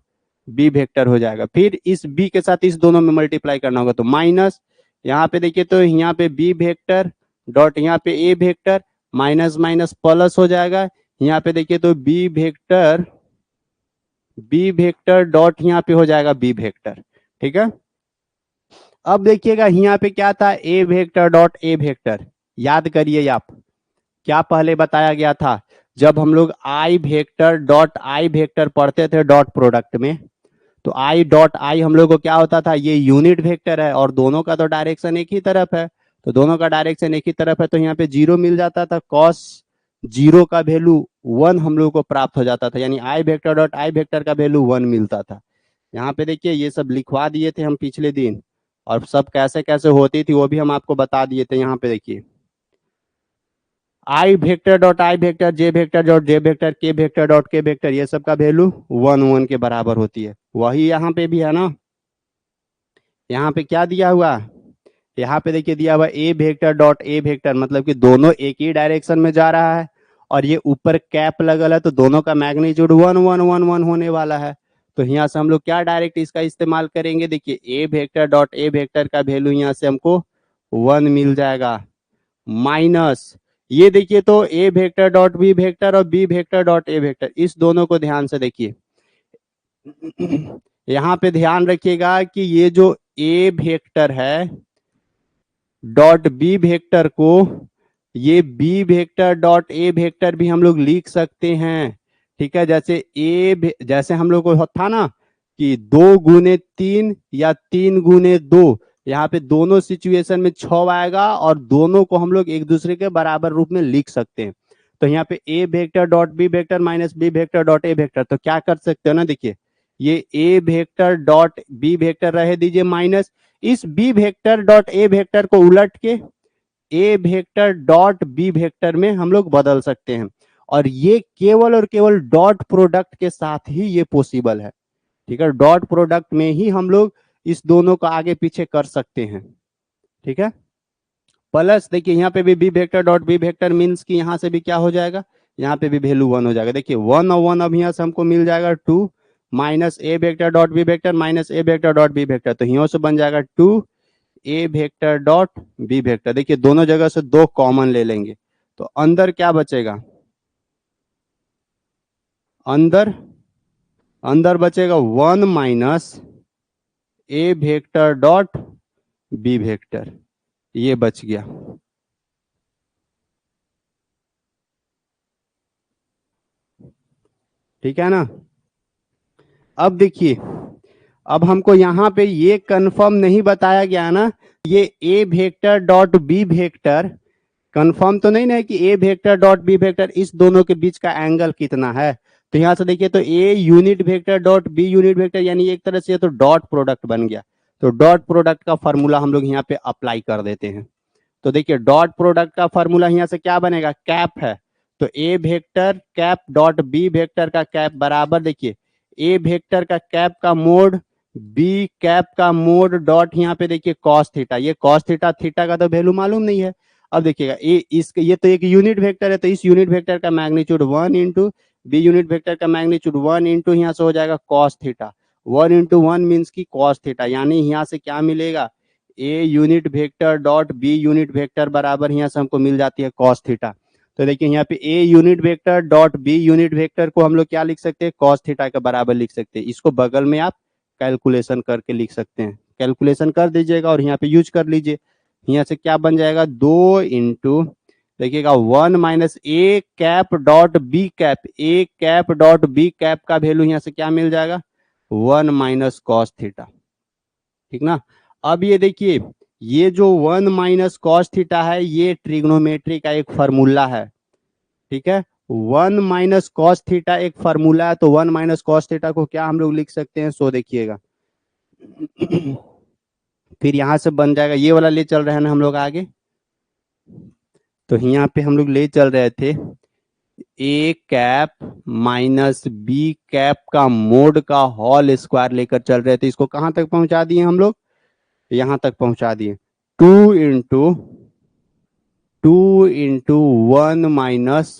Speaker 1: बी वेक्टर हो जाएगा, फिर इस बी के साथ इस दोनों में मल्टीप्लाई करना होगा तो माइनस, यहाँ पे देखिए तो यहाँ पे बी वेक्टर डॉट यहाँ पे a vector, minus minus plus हो जाएगा, यहाँ पे देखिए तो बी वेक्टर डॉट यहाँ पे हो जाएगा बी वेक्टर, ठीक है। अब देखिएगा यहाँ पे क्या था, ए वेक्टर डॉट ए वेक्टर, याद करिए आप क्या पहले बताया गया था, जब हम लोग आई वेक्टर डॉट आई वेक्टर पढ़ते थे डॉट प्रोडक्ट में, तो आई डॉट आई हम लोग को क्या होता था, ये यूनिट वेक्टर है और दोनों का तो डायरेक्शन एक ही तरफ है, तो दोनों का डायरेक्शन एक ही तरफ है, तो यहाँ पे 0 मिल जाता था, कॉस 0 का वैल्यू 1 हम लोग को प्राप्त हो जाता था, यानी आई वेक्टर डॉट आई वेक्टर का वैल्यू 1 मिलता था। यहाँ पे देखिए ये सब लिखवा दिए थे हम पिछले दिन, और सब कैसे कैसे होती थी वो भी हम आपको बता दिए थे। यहाँ पे देखिए i vector dot i vector, j vector dot j vector, k vector dot k vector, ये सब का वैल्यू 1 1 के बराबर होती है। वही यहाँ पे भी है ना। यहाँ पे क्या दिया हुआ, यहाँ पे देखिए दिया हुआ ए वेक्टर डॉट ए वेक्टर, मतलब कि दोनों एक ही डायरेक्शन में जा रहा है, और ये ऊपर कैप लगल है, तो दोनों का मैग्नीट्यूड 1 1 1 1 होने वाला है। तो यहाँ से हम लोग क्या डायरेक्ट इसका इस्तेमाल करेंगे, देखिए a vector dot A vector का वैल्यू यहाँ से हमको 1 मिल जाएगा, माइनस ये देखिए तो ए वेक्टर डॉट बी वेक्टर और बी वेक्टर डॉट ए वेक्टर, इस दोनों को ध्यान से देखिए। यहाँ पे ध्यान रखिएगा कि ये जो ए वेक्टर है डॉट बी वेक्टर को, ये बी वेक्टर डॉट ए वेक्टर भी हम लोग लिख सकते हैं। ठीक है, जैसे हम लोग को था ना कि 2 गुने 3 या 3 गुने 2, यहाँ पे दोनों सिचुएशन में 6 आएगा, और दोनों को हम लोग एक दूसरे के बराबर रूप में लिख सकते हैं। तो यहाँ पे a vector dot B vector minus b vector dot A vector, तो क्या कर सकते हो ना, देखिए ये a vector dot B vector रह दीजिए माइनस, इस बी वेक्टर डॉट ए वेक्टर को उलट के a vector dot B vector में हम लोग बदल सकते हैं, और ये केवल और केवल डॉट प्रोडक्ट के साथ ही ये पॉसिबल है। ठीक है, डॉट प्रोडक्ट में ही हम लोग इस दोनों का आगे पीछे कर सकते हैं। ठीक है, प्लस देखिए यहाँ पे भी B vector dot B vector means कि यहाँ से भी क्या हो जाएगा, यहाँ पे भी वैल्यू 1 हो जाएगा। देखिए 1 और 1 अब यहाँ से हमको मिल जाएगा 2, minus a vector dot B vector minus a vector dot B vector, तो यहाँ से बन जाएगा 2 a vector dot B vector. देखिए दोनों जगह से 2 कॉमन ले लेंगे, तो अंदर क्या बचेगा, अंदर अंदर बचेगा 1 minus a vector dot B vector, ये बच गया। ठीक है ना। अब देखिए, अब हमको यहाँ पे ये कंफर्म नहीं बताया गया ना, ये a vector dot B vector confirm तो नहीं ना कि a vector dot B vector इस दोनों के बीच का एंगल कितना है। तो यहाँ से देखिए तो a unit vector dot b unit vector, यानी एक तरह से तो डॉट प्रोडक्ट बन गया। तो डॉट प्रोडक्ट का फॉर्मूला हम लोग यहाँ पे अप्लाई कर देते हैं। तो देखिए डॉट प्रोडक्ट का फॉर्मूला यहाँ से क्या बनेगा, कैप है, तो ए vector cap dot B vector का कैप बराबर, देखिए ए वेक्टर का कैप का मोड बी कैप का मोड डॉट यहाँ पे देखिए कॉस थीटा, ये कॉस थीटा थीटा का तो वैल्यू मालूम नहीं है। अब देखिएगा ये तो एक यूनिट वेक्टर है, तो इस यूनिट वेक्टर का magnitude 1 into b unit vector का मैग्नीट्यूड 1 इंटू यहाँ से हो जाएगा कॉस थीटा, 1 इंटू 1 मीन्स की कॉस थीटा, यानी यहाँ से क्या मिलेगा, a unit vector dot b unit vector बराबर यहाँ से हमको मिल जाती है कॉस थीटा। तो देखिए यहाँ पे a unit vector dot b unit vector को हम लोग क्या लिख सकते हैं, कॉस थीटा के बराबर लिख सकते हैं। इसको बगल में आप कैलकुलेशन करके लिख सकते हैं, कैलकुलेशन कर दीजिएगा और यहाँ पे यूज कर लीजिए। यहाँ से क्या बन जाएगा, 2 इंटू देखिएगा 1 minus A cap dot B cap, A cap dot B cap का वैल्यू यहाँ से क्या मिल जाएगा, 1 माइनस कॉस थीटा। ठीक ना। अब ये देखिए ये जो 1 माइनस कॉस थीटा है, ये ट्रिग्नोमेट्री का एक फार्मूला है। ठीक है, 1 माइनस कॉस थीटा एक फार्मूला है, तो 1 माइनस कॉस थीटा को क्या हम लोग लिख सकते हैं, सो देखिएगा फिर यहां से बन जाएगा, ये वाला ले चल रहे हैं ना हम लोग आगे, तो यहाँ पे हम लोग ले चल रहे थे A cap minus B cap का मोड का होल स्क्वायर लेकर चल रहे थे। इसको कहां तक पहुंचा दिए हम लोग, यहां तक पहुंचा दिए, 2 इंटू 1 माइनस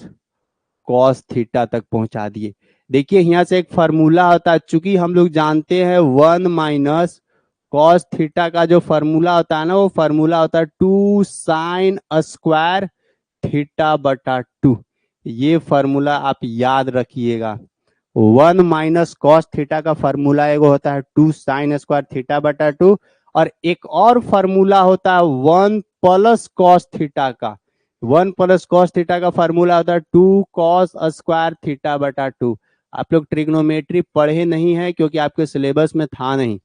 Speaker 1: कॉस थीटा तक पहुंचा दिए। देखिए यहाँ से एक फार्मूला होता है, चूंकि हम लोग जानते हैं 1 माइनस कॉस थीटा का जो फार्मूला होता है ना, वो फार्मूला होता है 2 साइन स्क्वायर थीटा बटा 2। ये फार्मूला आप याद रखिएगा, 1 माइनस कॉस थीटा का फार्मूला एगो होता है 2 साइन स्क्वायर थीटा बटा 2, और एक और फार्मूला होता है 1 प्लस कॉस थीटा का। 1 प्लस कॉस थीटा का फार्मूला होता है 2 कॉस स्क्वायर थीटा बटा 2। आप लोग ट्रिग्नोमेट्री पढ़े नहीं है क्योंकि आपके सिलेबस में था नहीं,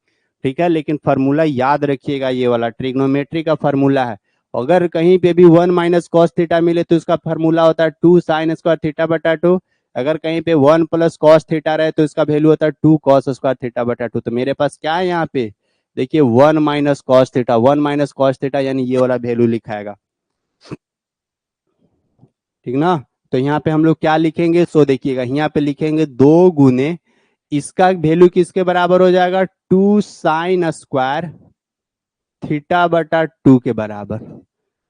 Speaker 1: ठीक है, लेकिन फार्मूला याद रखिएगा, ये वाला ट्रिग्नोमेट्री का फार्मूला है। अगर कहीं पे भी 1 - cos थीटा मिले तो इसका फॉर्मूला होता है 2 sin² थीटा/2। अगर कहीं पे 1 + cos थीटा रहे तो इसका वैल्यू होता है 2 cos² थीटा/2। तो मेरे पास क्या है यहाँ पे, देखिए 1 - cos थीटा, 1 - cos थीटा यानी ये वाला वैल्यू लिखाएगा, ठीक ना। तो यहाँ पे हम लोग क्या लिखेंगे, सो देखिएगा यहाँ पे लिखेंगे 2 गुने इसका वैल्यू किसके बराबर हो जाएगा, 2 sin² थीटा/2 के बराबर।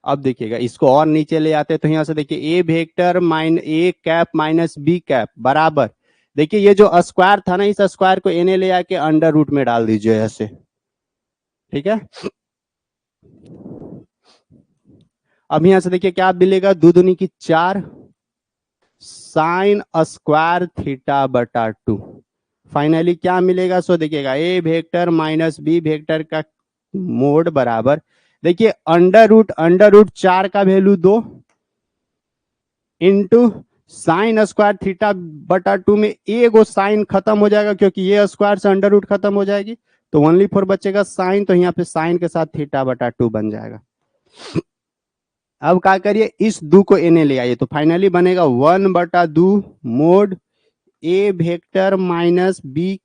Speaker 1: अब देखिएगा इसको और नीचे ले आते हैं तो यहाँ से देखिए A∠B बराबर, देखिए ये जो स्क्वायर था ना, इस स्क्वायर को एने ले आके अंडर रूट में डाल दीजिए ऐसे, ठीक है। अब यहाँ से देखिए क्या मिलेगा, 2 दूनी की 4 sin² थीटा/2। फाइनली क्या मिलेगा, सो देखिएगा A∠−B का मोड बराबर, देखिए अंडर रूट 4 का वैल्यू 2 इंटू sin²थीटा/2 में एगो साइन खत्म हो जाएगा क्योंकि ये स्क्वायर से अंडर रूट खत्म हो जाएगी, तो ओनली फोर बचेगा साइन, तो यहाँ पे साइन के साथ थीटा/2 बन जाएगा। अब क्या करिए, इस 2 को एने ले आइए तो फाइनली बनेगा 1/2 मोड A∠−B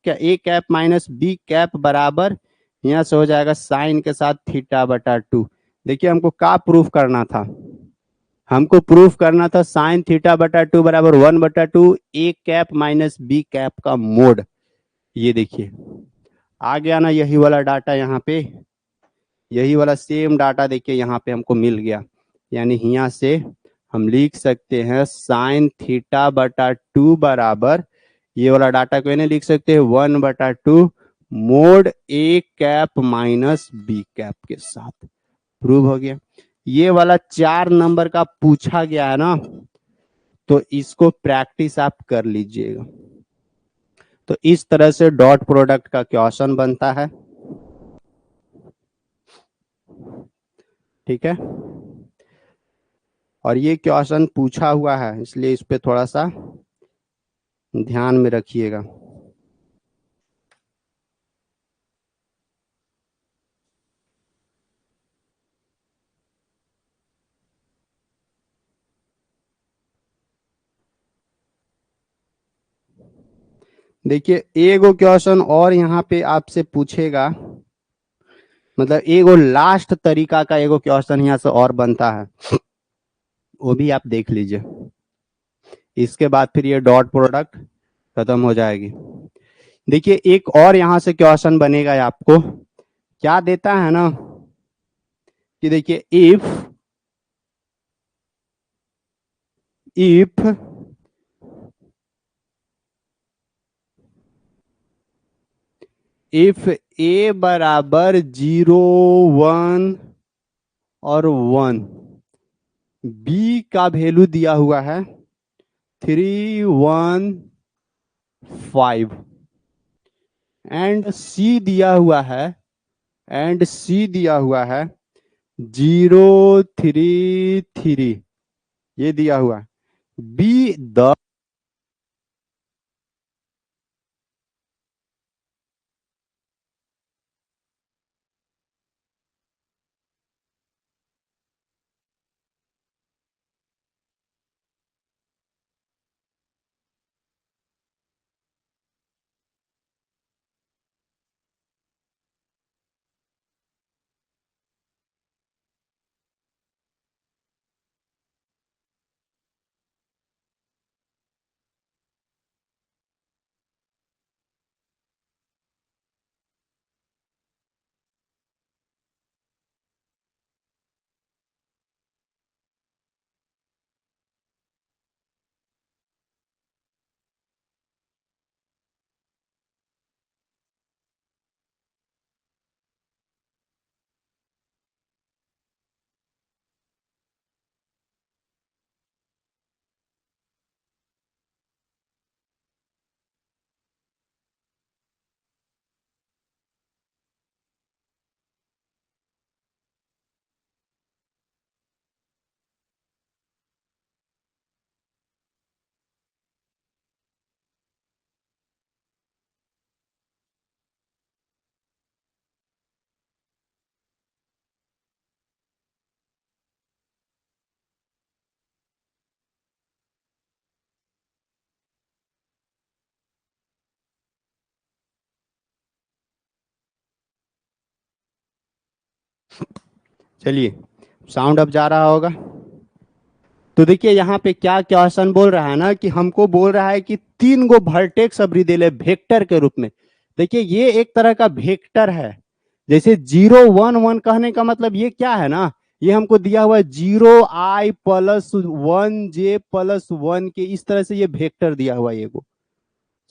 Speaker 1: बराबर, यहाँ से हो जाएगा साइन के साथ थीटा/2। देखिए हमको क्या प्रूफ करना था, हमको प्रूफ करना था sin θ/2 बराबर 1/2 A∠−B का मोड। ये देखिए आ गया ना यही वाला डाटा, यहाँ पे यही वाला सेम डाटा देखिए यहाँ पे हमको मिल गया, यानी यहाँ से हम लिख सकते हैं sin θ/2 ये वाला डाटा को नहीं लिख सकते हैं 1/2 मोड A∠−B के साथ। प्रूव हो गया। ये वाला 4 नंबर का पूछा गया है ना, तो इसको प्रैक्टिस आप कर लीजिएगा। तो इस तरह से डॉट प्रोडक्ट का क्वेश्चन बनता है, ठीक है। और ये क्वेश्चन पूछा हुआ है इसलिए इस पे थोड़ा सा ध्यान में रखिएगा। देखिए एगो क्वेश्चन और यहाँ पे आपसे पूछेगा, मतलब एगो लास्ट तरीका का एगो क्वेश्चन यहाँ से और बनता है, वो भी आप देख लीजिए। इसके बाद फिर ये डॉट प्रोडक्ट खत्म हो जाएगी। देखिए एक और यहाँ से क्वेश्चन बनेगा, आपको क्या देता है ना कि देखिए इफ A बराबर 0 1 और 1, B का वैल्यू दिया हुआ है 3 1 5 एंड C दिया हुआ है, एंड C दिया हुआ है 0 3 3, ये दिया हुआ है। बी द चलिए साउंड अब जा रहा होगा। तो देखिए यहाँ पे क्या क्वेश्चन बोल रहा है ना, कि हमको बोल रहा है कि 3 गो वर्टेक्स अब दे ले वेक्टर के रूप में। देखिए ये एक तरह का वेक्टर है। जैसे 0 1 1 कहने का मतलब ये क्या है ना, ये हमको दिया हुआ है 0i+1j+1 के, इस तरह से ये वेक्टर दिया हुआ है ये को,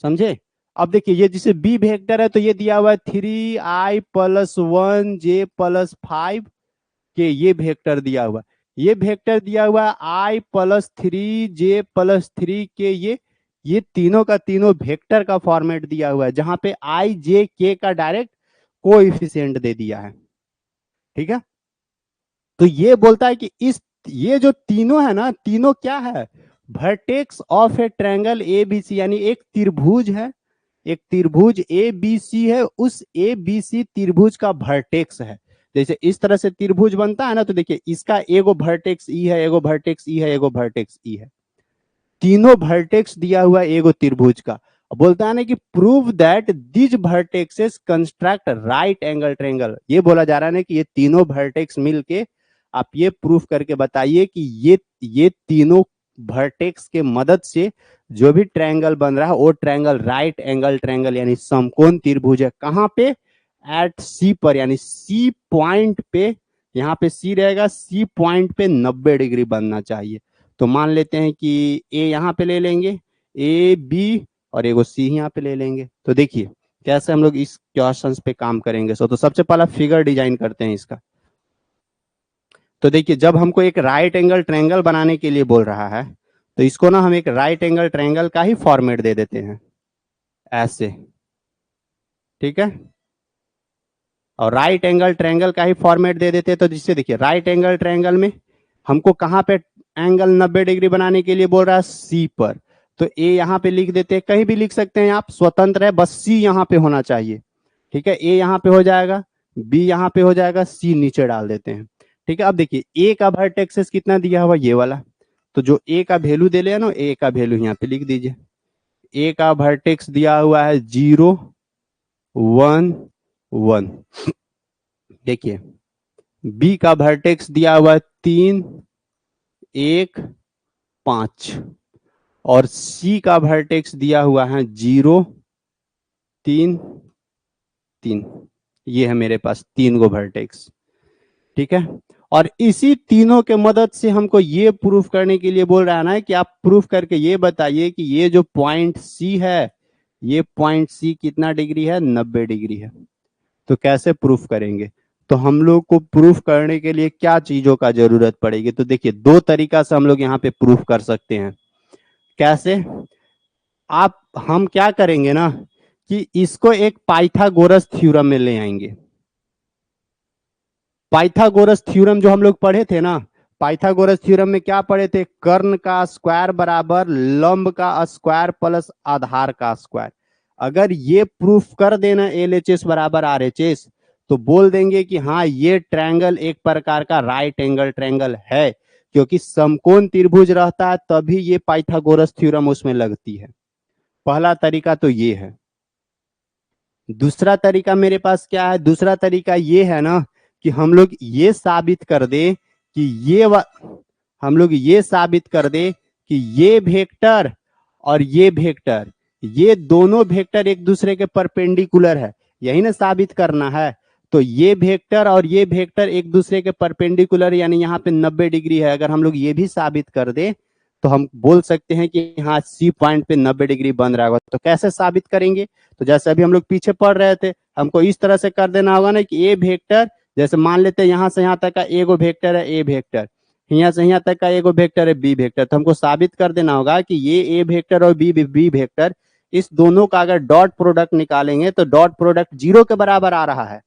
Speaker 1: समझे। अब देखिए ये जिसे बी वेक्टर है तो ये दिया हुआ है 3i+1j+5 के, ये वेक्टर दिया हुआ है। ये वेक्टर दिया हुआ है i+3j+3 के, ये तीनों का तीनों वेक्टर का फॉर्मेट दिया हुआ है, जहां पे i j k का डायरेक्ट कोएफिशिएंट दे दिया है। ठीक है, तो ये बोलता है कि इस ये जो तीनों है ना, तीनों क्या है, vertex of a triangle A B C, यानी एक त्रिभुज है, एक त्रिभुज ए बी सी है, उस ए बी सी त्रिभुज का वर्टेक्स है। जैसे इस तरह से त्रिभुज बनता है ना, तो देखिए इसका एगो वर्टेक्स ई है, एगो वर्टेक्स ई है, एगो वर्टेक्स ई है, तीनों वर्टेक्स दिया हुआ एगो त्रिभुज का। बोलता है ना कि prove that this vertexes construct right angle triangle. ये बोला जा रहा है ना कि ये तीनों वर्टेक्स मिलके आप ये प्रूफ करके बताइए कि ये तीनों वर्टेक्स के मदद से जो भी ट्रायंगल बन रहा है वो ट्रायंगल राइट एंगल ट्रायंगल यानी समकोण त्रिभुज है। कहां पे, एट सी पर, यानी सी पॉइंट पे, यहाँ पे सी रहेगा, सी पॉइंट पे 90 डिग्री बनना चाहिए। तो मान लेते हैं कि ए यहाँ पे ले लेंगे, ए बी और एगो सी यहाँ पे ले लेंगे। तो देखिए कैसे हम लोग इस क्वेश्चन पे काम करेंगे। तो सबसे पहला फिगर डिजाइन करते हैं इसका। तो देखिए जब हमको एक राइट एंगल ट्रायंगल बनाने के लिए बोल रहा है, तो इसको ना हम एक राइट एंगल ट्रायंगल का ही फॉर्मेट दे देते हैं ऐसे, ठीक है। और राइट एंगल ट्रायंगल का ही फॉर्मेट दे देते हैं, तो जिससे देखिए राइट एंगल ट्रायंगल में हमको कहाँ पे एंगल 90 डिग्री बनाने के लिए बोल रहा है, सी पर। तो ए यहाँ पे लिख देते हैं, कहीं भी लिख सकते हैं आप, स्वतंत्र है, बस सी यहाँ पे होना चाहिए। ठीक है, ए यहाँ पे हो जाएगा, बी यहाँ पे हो जाएगा, सी नीचे डाल देते हैं। ठीक है, अब देखिए ए का वर्टेक्स कितना दिया हुआ, ये वाला। तो जो ए का वैल्यू दे लिया ना, ए का वैल्यू यहाँ पे लिख दीजिए। ए का वर्टेक्स दिया हुआ है 0 1 1। देखिए बी का वर्टेक्स दिया हुआ है 3 1 5 और सी का वर्टेक्स दिया हुआ है 0 3 3। ये है मेरे पास 3 गो वर्टेक्स। ठीक है, और इसी तीनों के मदद से हमको ये प्रूफ करने के लिए बोल रहा है ना कि आप प्रूफ करके ये बताइए कि ये जो पॉइंट सी है, ये पॉइंट सी कितना डिग्री है, 90 डिग्री है। तो कैसे प्रूफ करेंगे, तो हम लोग को प्रूफ करने के लिए क्या चीजों का जरूरत पड़ेगी। तो देखिए दो तरीका से हम लोग यहाँ पे प्रूफ कर सकते हैं। कैसे, आप हम क्या करेंगे ना कि इसको एक पाइथागोरस थ्योरम में ले आएंगे। पाइथागोरस थ्योरम जो हम लोग पढ़े थे ना, पाइथागोरस थ्योरम में क्या पढ़े थे, कर्ण का स्क्वायर बराबर लंब का स्क्वायर प्लस आधार का स्क्वायर। अगर ये प्रूफ कर देना एल एच एस बराबर आर एच एस, तो बोल देंगे कि हाँ ये ट्रायंगल एक प्रकार का राइट एंगल ट्रायंगल है, क्योंकि समकोण त्रिभुज रहता है तभी ये पाइथागोरस थ्योरम उसमें लगती है। पहला तरीका तो ये है। दूसरा तरीका मेरे पास क्या है, दूसरा तरीका ये है ना कि हम लोग ये साबित कर दे कि हम लोग ये साबित कर दे कि ये वेक्टर और ये वेक्टर, ये दोनों वेक्टर एक दूसरे के परपेंडिकुलर है, यही ना साबित करना है। तो ये वेक्टर और ये वेक्टर एक दूसरे के परपेंडिकुलर, यानी यहाँ पे 90 डिग्री है। अगर हम लोग ये भी साबित कर दे तो हम बोल सकते हैं कि हाँ सी पॉइंट पे 90 डिग्री बन रहा होगा। तो कैसे साबित करेंगे, तो जैसे अभी हम लोग पीछे पढ़ रहे थे, हमको इस तरह से कर देना होगा ना कि ए वेक्टर, जैसे मान लेते हैं यहाँ से यहाँ तक का एगो वेक्टर है ए वेक्टर, यहाँ से यहाँ तक का एगो वेक्टर है बी वेक्टर। तो हमको साबित कर देना होगा कि ये ए वेक्टर और बी वेक्टर, इस दोनों का अगर डॉट प्रोडक्ट निकालेंगे तो डॉट प्रोडक्ट 0 के बराबर आ रहा है।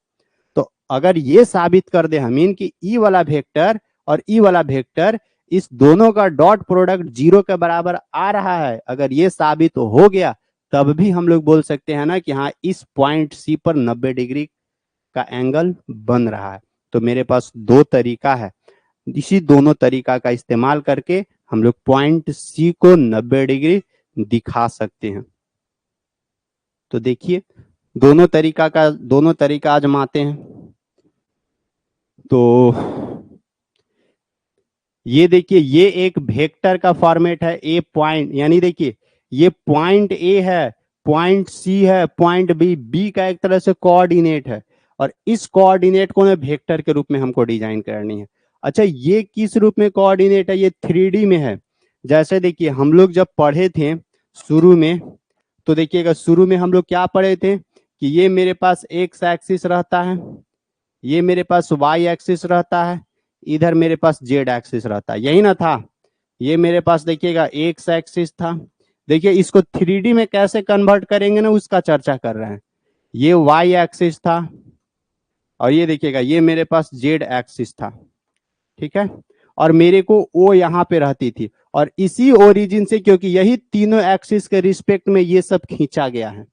Speaker 1: तो अगर ये साबित कर दे हमीन कि ई वाला वेक्टर और ई वाला वेक्टर, इस दोनों का डॉट प्रोडक्ट 0 के बराबर आ रहा है, अगर ये साबित हो गया तब भी हम लोग बोल सकते हैं ना कि हाँ इस पॉइंट सी पर 90 डिग्री का एंगल बन रहा है। तो मेरे पास दो तरीका है, इसी दोनों तरीका का इस्तेमाल करके हम लोग पॉइंट सी को 90 डिग्री दिखा सकते हैं। तो देखिए दोनों तरीका आजमाते हैं। तो ये देखिए ये एक वेक्टर का फॉर्मेट है, ए पॉइंट, यानी देखिए ये पॉइंट ए है, पॉइंट सी है, पॉइंट बी, बी का एक तरह से कोऑर्डिनेट है, और इस कोऑर्डिनेट को वेक्टर के रूप में हमको डिजाइन करनी है। अच्छा ये किस रूप में कोऑर्डिनेट है, ये 3D में है। जैसे देखिए हम लोग जब पढ़े थे शुरू में, तो देखिएगा शुरू में हम लोग क्या पढ़े थे कि ये मेरे पास एक्स एक्सिस रहता है, ये मेरे पास वाई एक्सिस रहता है, इधर मेरे पास जेड एक्सिस रहता है, यही ना था। ये मेरे पास देखिएगा एक्स एक्सिस था। देखिए इसको 3D में कैसे कन्वर्ट करेंगे ना, उसका चर्चा कर रहे हैं। ये वाई एक्सिस था, और ये देखिएगा ये मेरे पास जेड एक्सिस था, ठीक है। और मेरे को ओ यहाँ पे रहती थी, और इसी ओरिजिन से, क्योंकि यही तीनों एक्सिस के रिस्पेक्ट में ये सब खींचा गया है,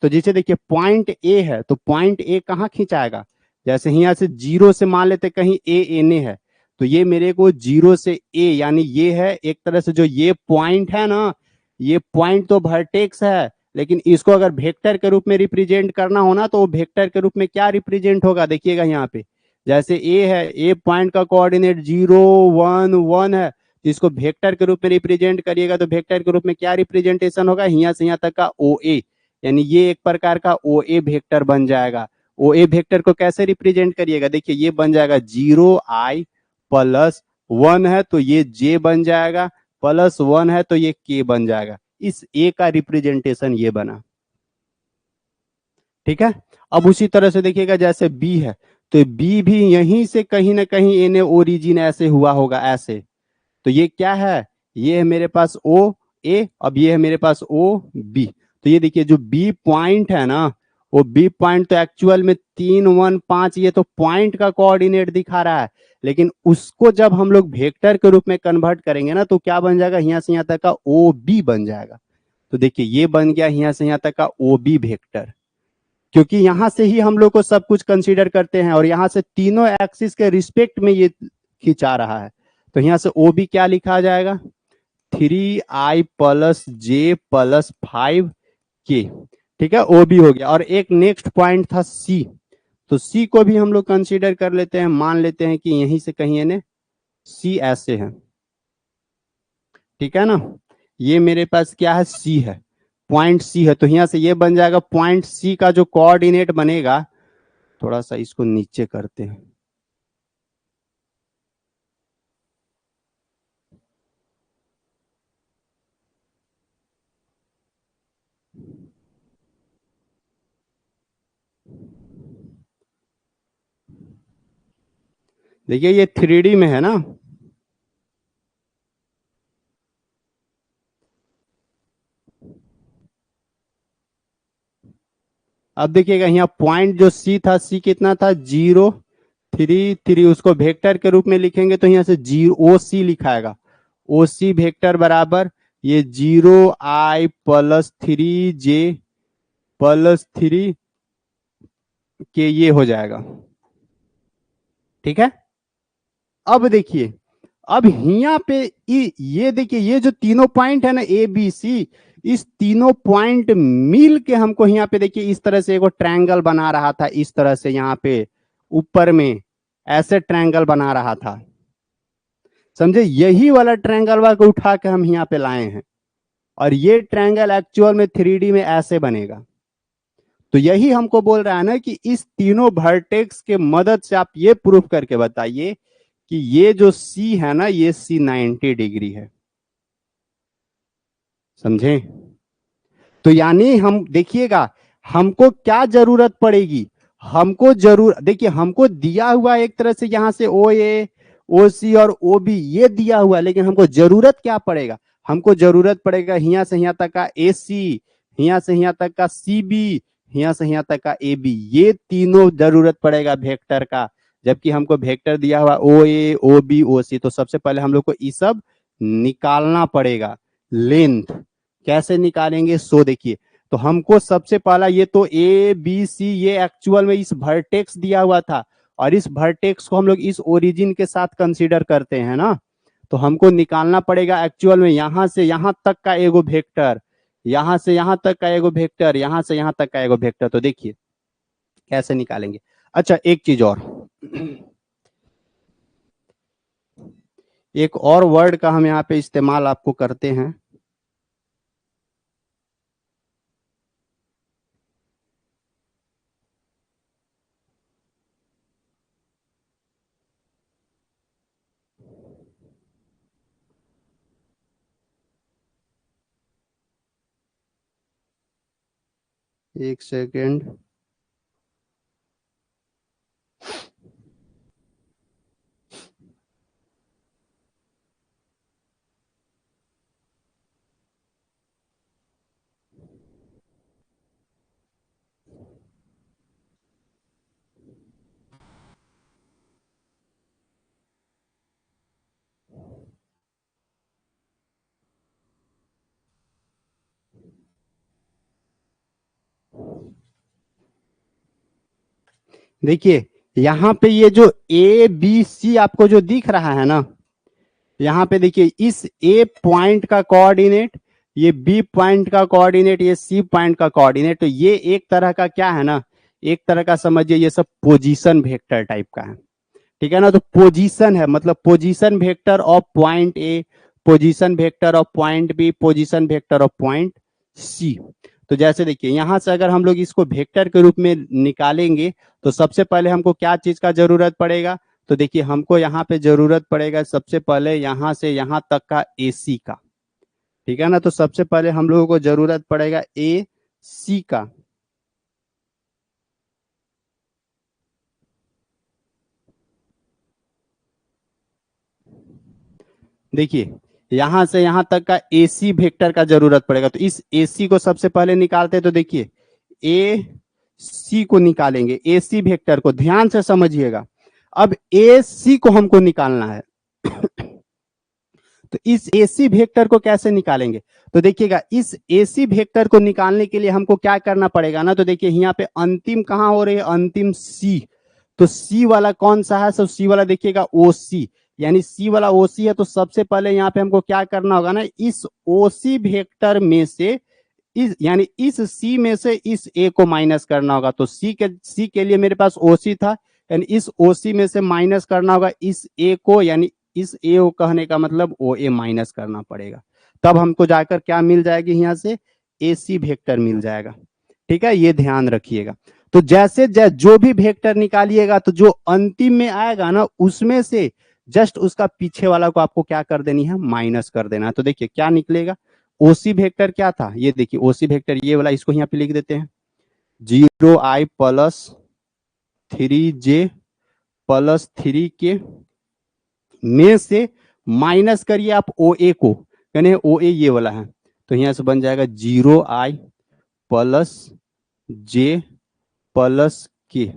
Speaker 1: तो जैसे देखिए पॉइंट ए है, तो पॉइंट ए कहाँ खिंचाएगा, जैसे यहाँ से जीरो से मान लेते कहीं ए एन ए है, तो ये मेरे को जीरो से ए, यानी ये है एक तरह से जो ये पॉइंट है ना, ये पॉइंट तो वर्टेक्स है, लेकिन इसको अगर वेक्टर के रूप में रिप्रेजेंट करना होना तो वो वेक्टर के रूप में क्या रिप्रेजेंट होगा, देखिएगा यहाँ पे जैसे ए है, ए पॉइंट का कोऑर्डिनेट 0 1 1 है, तो इसको वेक्टर के रूप में रिप्रेजेंट करिएगा तो वेक्टर के रूप में क्या रिप्रेजेंटेशन होगा, यहाँ से यहाँ तक का ओ ए, यानी ये एक प्रकार का ओ ए वेक्टर बन जाएगा। ओ ए वेक्टर को कैसे रिप्रेजेंट करिएगा, देखिए ये बन जाएगा 0 i + 1 है तो ये j बन जाएगा, +1 है तो ये k बन जाएगा। इस a का रिप्रेजेंटेशन ये बना, ठीक है। अब उसी तरह से देखिएगा जैसे b है, तो b भी यहीं से कहीं ना कहीं इन्हें ओरिजिन ऐसे हुआ होगा ऐसे, तो ये क्या है, ये है मेरे पास ओ ए, अब ये है मेरे पास ओ बी, तो ये देखिए जो बी पॉइंट है ना, वो बी पॉइंट तो एक्चुअल में 3 1 5, ये तो पॉइंट का कोऑर्डिनेट दिखा रहा है, लेकिन उसको जब हम लोग वेक्टर के रूप में कन्वर्ट करेंगे ना, तो क्या बन जाएगा, यहाँ से यहाँ तक का ओ बी बन जाएगा। तो देखिए ये बन गया यहाँ से यहाँ तक का ओ बी वेक्टर, क्योंकि यहां से ही हम लोग को सब कुछ कंसीडर करते हैं, और यहाँ से तीनों एक्सिस के रिस्पेक्ट में ये खिंचा रहा है, तो यहाँ से ओ बी क्या लिखा जाएगा, 3i + j + 5k, ठीक है, ओ बी हो गया। और एक नेक्स्ट पॉइंट था सी, तो सी को भी हम लोग कंसीडर कर लेते हैं, मान लेते हैं कि यहीं से कहीं यानी सी ऐसे है, ठीक है ना। ये मेरे पास क्या है, सी है, पॉइंट सी है, तो यहाँ से ये बन जाएगा पॉइंट सी का जो कोऑर्डिनेट बनेगा, थोड़ा सा इसको नीचे करते हैं, देखिए ये 3D में है ना, अब देखिएगा यहाँ पॉइंट जो सी था, सी कितना था, 0 3 3, उसको वेक्टर के रूप में लिखेंगे तो यहाँ से 0 ओ सी लिखाएगा, ओ सी वेक्टर बराबर ये 0i + 3j + 3 के ये हो जाएगा, ठीक है। अब देखिए, अब यहाँ पे ये देखिए ये जो तीनों पॉइंट है ना ए बी सी, इस तीनों पॉइंट मिल के हमको यहाँ पे देखिए इस तरह से एक ट्रायंगल बना रहा था, इस तरह से यहाँ पे ऊपर में ऐसे ट्रायंगल बना रहा था, समझे, यही वाला ट्रायंगल को उठा के हम यहाँ पे लाए हैं, और ये ट्रायंगल एक्चुअल में 3D में ऐसे बनेगा। तो यही हमको बोल रहा है ना कि इस तीनों वर्टेक्स के मदद से आप ये प्रूफ करके बताइए कि ये जो सी है ना, ये सी 90 डिग्री है, समझे। तो यानी हम देखिएगा हमको क्या जरूरत पड़ेगी, हमको जरूर देखिए हमको दिया हुआ एक तरह से यहाँ से ओ ए ओ सी और ओ बी ये दिया हुआ है, लेकिन हमको जरूरत क्या पड़ेगा, हमको जरूरत पड़ेगा यहाँ से यहाँ तक का ए सी, यहाँ से यहाँ तक का सी बी, यहाँ से यहाँ तक का ए बी, ये तीनों जरूरत पड़ेगा वेक्टर का। जबकि हमको वेक्टर दिया हुआ ओ ए ओ बी ओ सी, तो सबसे पहले हम लोग को ये सब निकालना पड़ेगा। लेंथ कैसे निकालेंगे, सो देखिए, तो हमको सबसे पहला ये तो ए बी सी ये एक्चुअल में इस वर्टेक्स दिया हुआ था, और इस वर्टेक्स को हम लोग इस ओरिजिन के साथ कंसीडर करते हैं ना, तो हमको निकालना पड़ेगा एक्चुअल में यहाँ से यहाँ तक का एगो वेक्टर, यहाँ से यहाँ तक का एगो वेक्टर, यहाँ से यहाँ तक का एगो वेक्टर। तो देखिए कैसे निकालेंगे। अच्छा एक चीज और, एक और वर्ड का हम यहाँ पे इस्तेमाल आपको करते हैं। एक सेकेंड। देखिए यहाँ पे ये जो ए बी सी आपको जो दिख रहा है ना, यहाँ पे देखिए इस ए पॉइंट का कोऑर्डिनेट, ये बी पॉइंट का कोऑर्डिनेट, ये सी पॉइंट का कोऑर्डिनेट, तो ये एक तरह का क्या है ना, एक तरह का समझिए ये सब पोजीशन वेक्टर टाइप का है। ठीक है ना, तो पोजीशन है मतलब position vector of point A, position vector of point B, position vector of point C. तो जैसे देखिए यहां से अगर हम लोग इसको वेक्टर के रूप में निकालेंगे तो सबसे पहले हमको क्या चीज का जरूरत पड़ेगा, तो देखिए हमको यहाँ पे जरूरत पड़ेगा सबसे पहले यहां से यहां तक का AC का। ठीक है ना, तो सबसे पहले हम लोगों को जरूरत पड़ेगा AC का। देखिए यहां से यहां तक का AC वेक्टर का जरूरत पड़ेगा, तो इस AC को सबसे पहले निकालते हैं। तो देखिए AC को निकालेंगे, AC वेक्टर को ध्यान से समझिएगा। अब AC को हमको निकालना है तो इस AC वेक्टर को कैसे निकालेंगे, तो देखिएगा इस AC वेक्टर को निकालने के लिए हमको क्या करना पड़ेगा ना, तो देखिए यहाँ पे अंतिम कहाँ हो रही है, अंतिम C। तो C वाला कौन सा है, तो C वाला देखिएगा OC, यानी C वाला OC है। तो सबसे पहले यहाँ पे हमको क्या करना होगा ना, इस OC वेक्टर में से इस यानी इस C में से इस A को माइनस करना होगा। तो C के लिए मेरे पास OC था, यानी इस OC में से माइनस करना होगा इस A को, यानी इस A को कहने का मतलब OA माइनस करना पड़ेगा। तब हमको जाकर क्या मिल जाएगी, यहाँ से AC वेक्टर मिल जाएगा। ठीक है, ये ध्यान रखिएगा। तो जैसे जो भी वेक्टर निकालिएगा तो जो अंतिम में आएगा ना उसमें से जस्ट उसका पीछे वाला को आपको क्या कर देनी है, माइनस कर देना है। तो देखिए क्या निकलेगा, OC वेक्टर क्या था, ये देखिए OC वेक्टर ये वाला, इसको यहाँ पे लिख देते हैं 0i plus 3j plus 3k में से माइनस करिए आप OA को, यानी OA ये वाला है। तो यहाँ से बन जाएगा 0i plus j plus k।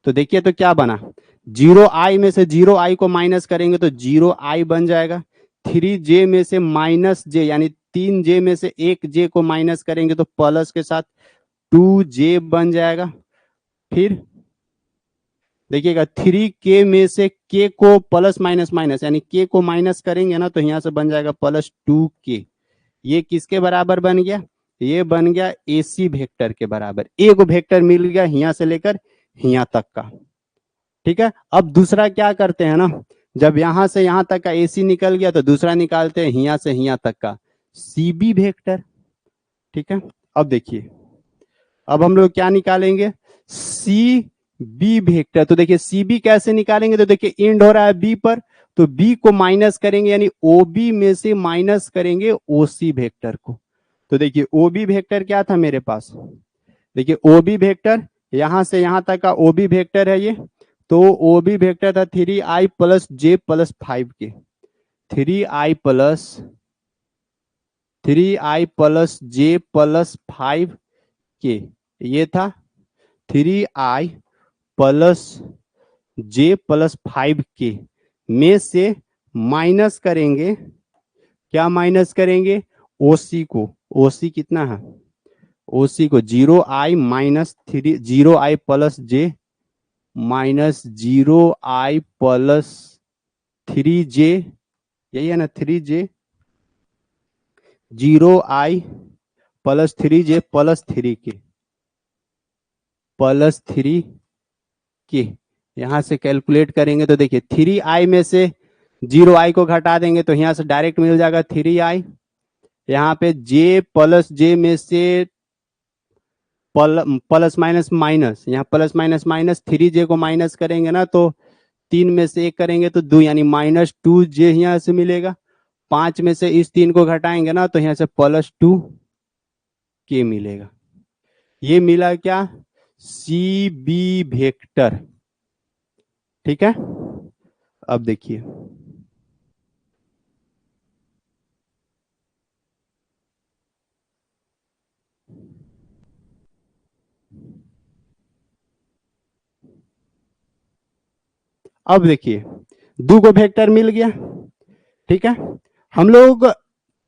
Speaker 1: तो देखिए तो क्या बना, 0i में से 0i को माइनस करेंगे तो 0i बन जाएगा। 3j में से माइनस j यानी 3j में से 1j को माइनस करेंगे तो प्लस के साथ 2j बन जाएगा। फिर देखिएगा 3k में से k को प्लस माइनस माइनस यानी k को माइनस करेंगे ना तो यहाँ से बन जाएगा प्लस 2k। ये किसके बराबर बन गया, ये बन गया AC वेक्टर के बराबर। एक वेक्टर मिल गया यहाँ से लेकर यहाँ तक का। ठीक है, अब दूसरा क्या करते हैं ना, जब यहां से यहां तक का AC निकल गया तो दूसरा निकालते हैं यहाँ से यहाँ तक का CB वेक्टर। ठीक है, अब देखिए अब हम लोग क्या निकालेंगे, CB वेक्टर। तो देखिए CB कैसे निकालेंगे, तो देखिए एंड हो रहा है B पर, तो B को माइनस करेंगे यानी OB में से माइनस करेंगे OC वेक्टर को। तो देखिए OB वेक्टर क्या था मेरे पास, देखिए OB वेक्टर यहां से यहां तक का OB वेक्टर है ये, तो OB वेक्टर था 3i plus j plus 5k। 3i plus j plus 5k ये था 3i plus j plus 5k में से माइनस करेंगे, क्या माइनस करेंगे, OC को। OC कितना है, OC को 0i minus 0i plus j minus 0i plus 3j, यही है ना 3j, 0i plus 3j plus 3k plus 3k। यहां से कैलकुलेट करेंगे तो देखिए 3i में से जीरो आई को घटा देंगे तो यहाँ से डायरेक्ट मिल जाएगा 3i। यहाँ पे j प्लस जे में से प्लस माइनस माइनस, यहाँ प्लस माइनस माइनस 3j को माइनस करेंगे ना तो 3 में से 1 करेंगे तो 2 यानी -2j यहाँ से मिलेगा। 5 में से इस 3 को घटाएंगे ना तो यहाँ से +2k मिलेगा। ये मिला क्या? C B vector. ठीक है, अब देखिए अब देखिए दो को वेक्टर मिल गया। ठीक है, हम लोग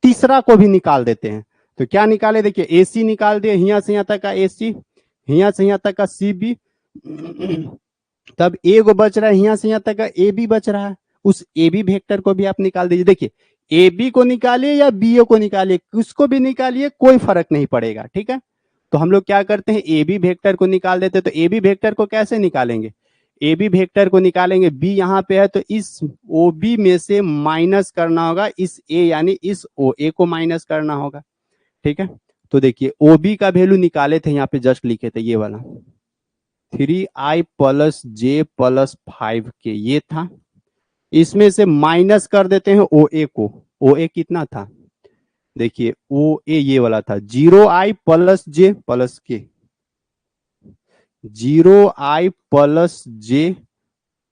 Speaker 1: तीसरा को भी निकाल देते हैं। तो क्या निकाले? देखिए एसी निकाल दिए, यहाँ से यहाँ तक का एसी, यहाँ से यहाँ तक का सी बी, तब ए को बच रहा है, यहाँ से यहाँ तक का ए बी बच रहा है। उस ए बी वेक्टर को भी आप निकाल दीजिए। देखिए ए बी को निकालिए या बी को निकालिए, किसको भी निकालिए कोई फर्क नहीं पड़ेगा। ठीक है, तो हम लोग क्या करते हैं, ए बी वेक्टर को निकाल देते हैं। तो ए बी वेक्टर को कैसे निकालेंगे? ए बी वेक्टर को निकालेंगे, बी यहाँ पे है तो इस ओ बी में से माइनस करना होगा इस ए, यानी इस ओ ए को माइनस करना होगा। ठीक है, तो देखिए ओ बी का वैल्यू निकाले थे, यहाँ पे जस्ट लिखे थे ये वाला 3i प्लस जे प्लस 5k, ये था। इसमें से माइनस कर देते हैं ओ ए को। ओ ए कितना था? देखिए ओ ए ये वाला था 0i प्लस जे प्लस के, 0i प्लस जे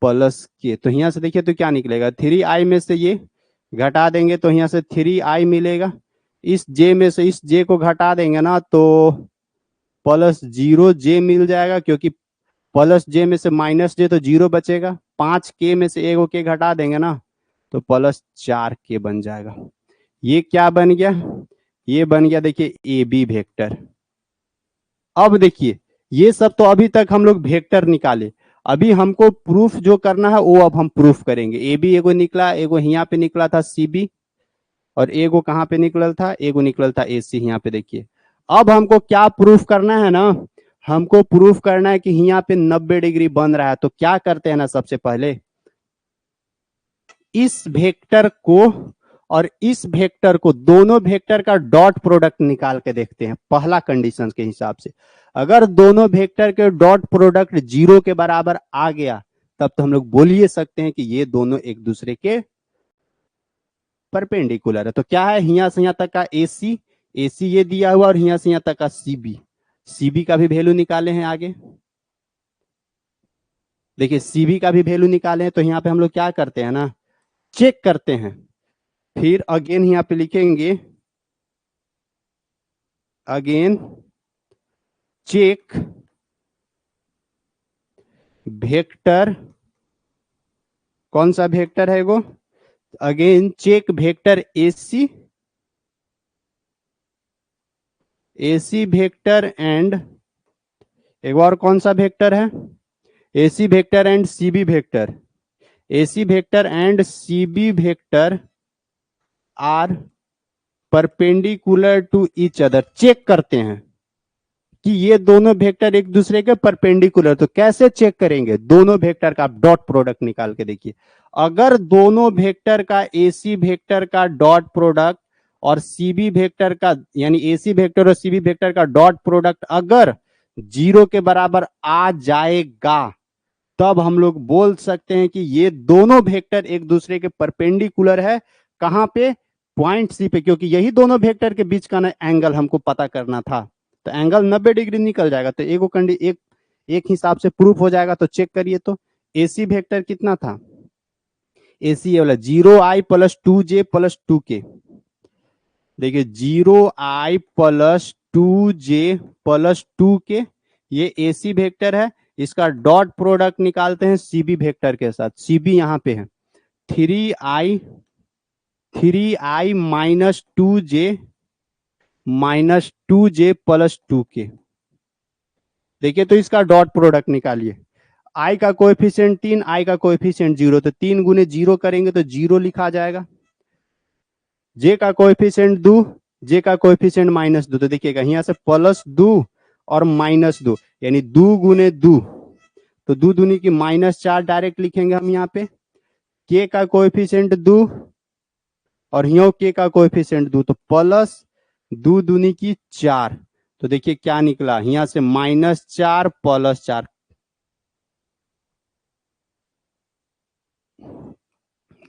Speaker 1: प्लस के। तो यहाँ से देखिए तो क्या निकलेगा, 3i में से ये घटा देंगे तो यहाँ से 3i मिलेगा। इस j में से इस j को घटा देंगे ना तो +0j मिल जाएगा, क्योंकि प्लस जे में से माइनस जे तो 0 बचेगा। 5k में से एक के घटा देंगे ना तो +4k बन जाएगा। ये क्या बन गया? ये बन गया देखिए ए बी वेक्टर। अब देखिए ये सब तो अभी तक हम लोग वेक्टर निकाले, अभी हमको प्रूफ जो करना है वो अब हम प्रूफ करेंगे। ए बी एगो निकला, एगो यहाँ पे निकला था सी बी, और एगो कहाँ पे निकल था, एगो निकल था ए सी। यहाँ पे देखिए अब हमको क्या प्रूफ करना है ना, हमको प्रूफ करना है कि यहाँ पे 90 डिग्री बन रहा है। तो क्या करते हैं ना, सबसे पहले इस वेक्टर को और इस वेक्टर को, दोनों वेक्टर का डॉट प्रोडक्ट निकाल के देखते हैं पहला कंडीशन के हिसाब से। अगर दोनों वेक्टर के डॉट प्रोडक्ट 0 के बराबर आ गया तब तो हम लोग बोल ही सकते हैं कि ये दोनों एक दूसरे के परपेंडिकुलर है। तो क्या है, यहाँ से यहाँ तक का AC, AC ये दिया हुआ, और यहाँ से यहाँ तक का CB, CB का भी वैल्यू निकाले हैं आगे। देखिए CB का भी वैल्यू निकाले हैं, तो यहाँ पे हम लोग क्या करते हैं ना, चेक करते हैं। फिर अगेन यहाँ पे लिखेंगे, अगेन चेक वेक्टर, कौन सा वेक्टर है वो, again check vector AC, AC vector and एक और कौन सा वेक्टर है, AC vector and CB vector. AC vector and CB vector are perpendicular to each other. Check करते हैं कि ये दोनों वेक्टर एक दूसरे के परपेंडिकुलर। तो कैसे चेक करेंगे, दोनों वेक्टर का डॉट प्रोडक्ट निकाल के देखिए। अगर दोनों वेक्टर का AC वेक्टर का डॉट प्रोडक्ट और CB वेक्टर का, यानी AC वेक्टर और CB वेक्टर का डॉट प्रोडक्ट अगर 0 के बराबर आ जाएगा तब हम लोग बोल सकते हैं कि ये दोनों वेक्टर एक दूसरे के परपेंडिकुलर है। कहां पे? पॉइंट सी पे, क्योंकि यही दोनों वेक्टर के बीच का ना एंगल हमको पता करना था। तो एंगल 90 डिग्री निकल जाएगा, तो एक हिसाब से प्रूफ हो जाएगा। तो चेक करिए, तो AC वेक्टर कितना था, AC ये वाला 0i plus 2j plus 2k। देखिए 0i plus 2j plus 2k, ये AC वेक्टर है। इसका डॉट प्रोडक्ट निकालते हैं CB वेक्टर के साथ। CB यहाँ पे है 3i minus 2j plus 2k। देखिए तो इसका डॉट प्रोडक्ट निकालिए। i का कोएफिशिएंट 3, i का कोएफिशिएंट 0, तो 3 गुने 0 करेंगे तो 0 लिखा जाएगा। j का कोएफिशिएंट 2, j का कोएफिशिएंट -2, तो देखिएगा यहाँ से +2 और -2, यानी 2 गुने 2, तो 2 दूनी की -4 डायरेक्ट लिखेंगे हम यहाँ पे। के का कोएफिशिएंट दू और यो के का कोएफिशिएंट दू, तो प्लस दू दूनी की 4, तो देखिए क्या निकला यहां से -4 +4,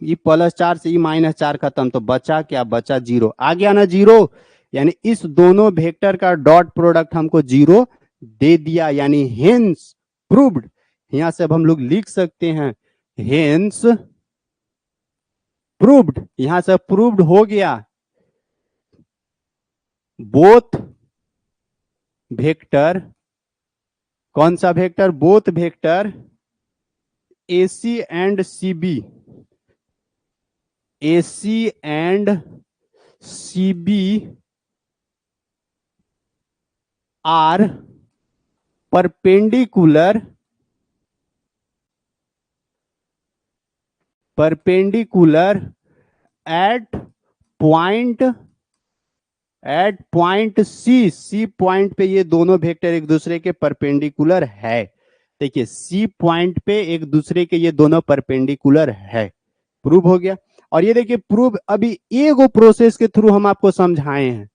Speaker 1: ये +4 से ये -4 खत्म, तो बचा क्या, बचा 0, आ गया ना 0, यानी इस दोनों वेक्टर का डॉट प्रोडक्ट हमको 0 दे दिया, यानी हेंस प्रूव्ड। यहां से अब हम लोग लिख सकते हैं हेंस प्रूव्ड, यहां से प्रूव्ड हो गया बोथ वेक्टर, कौन सा vector, both vector AC and CB, AC and CB are perpendicular at point C point पे ये दोनों वेक्टर एक दूसरे के परपेंडिकुलर है। देखिए सी पॉइंट पे एक दूसरे के ये दोनों परपेंडिकुलर है, प्रूव हो गया। और ये देखिए प्रूव अभी एगो प्रोसेस के थ्रू हम आपको समझाए हैं,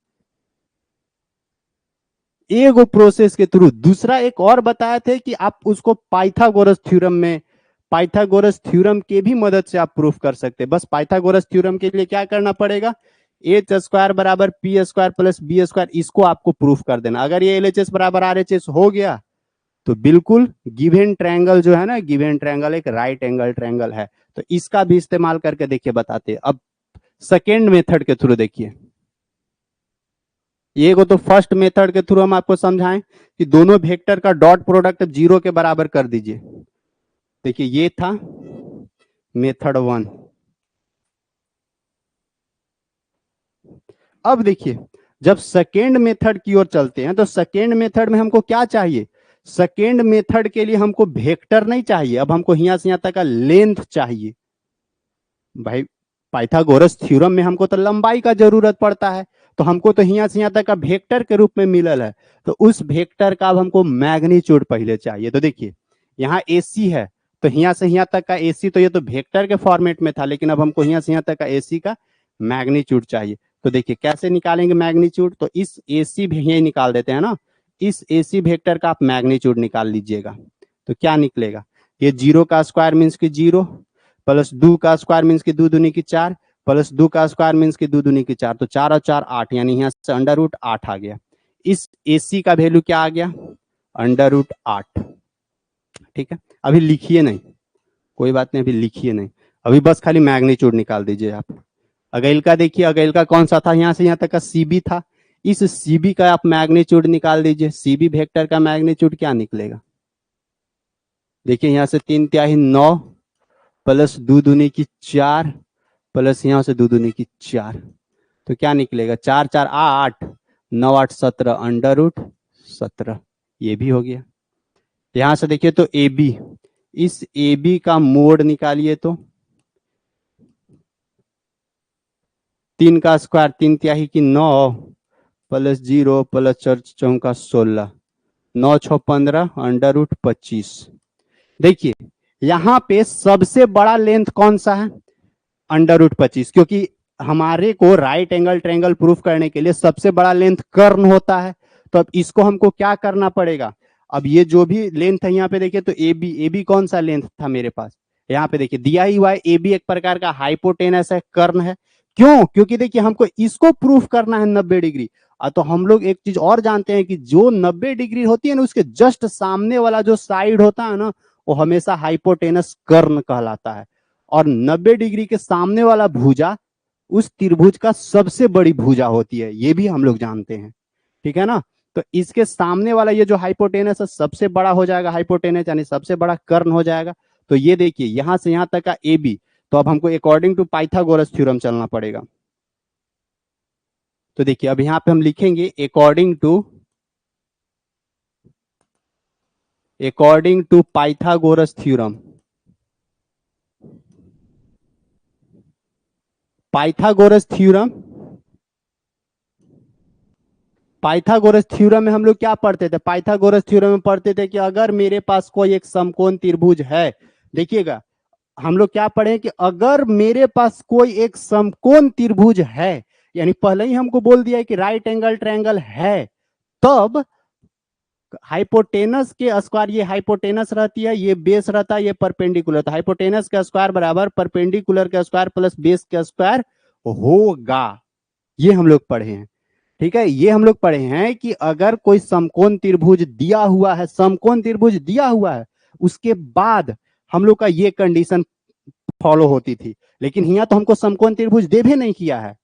Speaker 1: एगो प्रोसेस के थ्रू। दूसरा एक और बताए थे कि आप उसको पाइथागोरस थ्योरम के भी मदद से आप प्रूफ कर सकते हैं। बस पाइथागोरस थ्योरम के लिए क्या करना पड़ेगा, एच स्क्वायर बराबर P square plus B square, इसको आपको प्रूफ कर देना। अगर ये LHS बराबर RHS हो गया तो बिल्कुल गिवन ट्रायंगल जो है ना, गिवन ट्रायंगल एक राइट एंगल ट्रायंगल है। तो इसका भी इस्तेमाल करके देखिए बताते हैं। अब सेकेंड मेथड के थ्रू देखिए, ये को तो फर्स्ट मेथड के थ्रू हम आपको समझाएं कि दोनों वेक्टर का डॉट प्रोडक्ट 0 के बराबर कर दीजिए। देखिए ये था मेथड 1। अब देखिए जब सेकेंड मेथड की ओर चलते हैं तो सेकेंड मेथड में हमको क्या चाहिए, सेकेंड मेथड के लिए हमको वेक्टर नहीं चाहिए, अब हमको यहां से यहां तक का लेंथ चाहिए। भाई पाइथागोरस थ्योरम में हमको तो लंबाई का जरूरत पड़ता है, तो हमको तो यहां से यहां तक का वेक्टर के रूप में मिलल है, तो उस वेक्टर का अब हमको मैग्नीट्यूड पहले चाहिए। तो देखिए यहाँ AC है, तो यहाँ से यहाँ तक का AC, तो ये तो वेक्टर के फॉर्मेट में था, लेकिन अब हमको यहाँ से यहाँ तक का AC का मैग्नीट्यूड चाहिए। तो देखिए कैसे निकालेंगे मैग्नीट्यूड, तो इस AC भी यही निकाल देते हैं ना, इस AC वेक्टर का आप मैग्नीट्यूड निकाल लीजिएगा। तो क्या निकलेगा, ये 0 का स्क्वायर मीन्स की 0 प्लस 2 का स्क्वायर मीन्स की 2 दूनी की 4 प्लस 2 का स्क्वायर मीन्स की 2 दूनी की 4, तो 4 और 4 8, यानी यहाँ से √8 आ गया। इस AC का वैल्यू क्या आ गया, √8। ठीक है, अभी लिखिए नहीं, कोई बात नहीं, अभी लिखिए नहीं, अभी बस खाली मैग्नीट्यूड निकाल दीजिए आप। अगेल का देखिए, अगेल का कौन सा था, यहाँ से यहाँ तक का CB था, इस CB का आप मैग्नीट्यूड निकाल दीजिए। CB वेक्टर का मैग्नीट्यूड क्या निकलेगा, देखिए यहाँ से 3 तिहाई 9 प्लस 2 दूनी की 4 प्लस यहां से 2 दूनी की 4, तो क्या निकलेगा, 4 4 8 9 8 17 √17, ये भी हो गया। यहां से देखिए तो AB, इस AB का मोड निकालिए, तो 3 का स्क्वायर 3 तिहाई की 9 प्लस 0 प्लस 4 चौका 16 9 6 15 √25। देखिए यहां पे सबसे बड़ा लेंथ कौन सा है, √25, क्योंकि हमारे को राइट एंगल ट्रायंगल प्रूफ करने के लिए सबसे बड़ा लेंथ कर्ण होता है। तो अब इसको हमको क्या करना पड़ेगा, अब ये जो भी लेंथ है यहाँ पे देखिए, तो AB कौन सा लेंथ था मेरे पास, यहाँ पे देखिए दिया ही हुआ है, AB एक प्रकार का हाइपोटेनस है, कर्ण है। क्यों, क्योंकि देखिए हमको इसको प्रूफ करना है 90 डिग्री। तो हम लोग एक चीज और जानते हैं कि जो 90 डिग्री होती है ना, उसके जस्ट सामने वाला जो साइड होता है ना, वो हमेशा हाइपोटेनस कर्ण कहलाता है। और 90 डिग्री के सामने वाला भुजा उस त्रिभुज का सबसे बड़ी भुजा होती है, ये भी हम लोग जानते हैं, ठीक है ना। तो इसके सामने वाला ये जो हाइपोटेनस है सबसे बड़ा हो जाएगा, हाइपोटेनस यानी सबसे बड़ा कर्ण हो जाएगा। तो ये देखिए यहां से यहां तक का AB, तो अब हमको अकॉर्डिंग टू पाइथागोरस थ्योरम चलना पड़ेगा। तो देखिए अब यहां पे हम लिखेंगे according to Pythagoras theorem. Pythagoras theorem में हम लोग क्या पढ़ते थे, पाइथागोरस थ्योरम में पढ़ते थे कि अगर मेरे पास कोई एक समकोण त्रिभुज है, देखिएगा हम लोग क्या पढ़े कि अगर मेरे पास कोई एक समकोण त्रिभुज है, यानी पहले ही हमको बोल दिया है कि राइट एंगल ट्रायंगल है, तब हाइपोटेनस के स्क्वायर, ये हाइपोटेनस रहती है, ये बेस रहता है, ये परपेंडिकुलर, तो हाइपोटेनस का स्क्वायर बराबर परपेंडिकुलर का स्क्वायर प्लस बेस का स्क्वायर होगा। ये हम लोग पढ़े हैं, ठीक है। ये हम लोग पढ़े हैं कि अगर कोई समकोण त्रिभुज दिया हुआ है, समकोण त्रिभुज दिया हुआ है, उसके बाद हम लोग का ये कंडीशन फॉलो होती थी। लेकिन यहाँ तो हमको समकोण त्रिभुज दे भी नहीं किया है,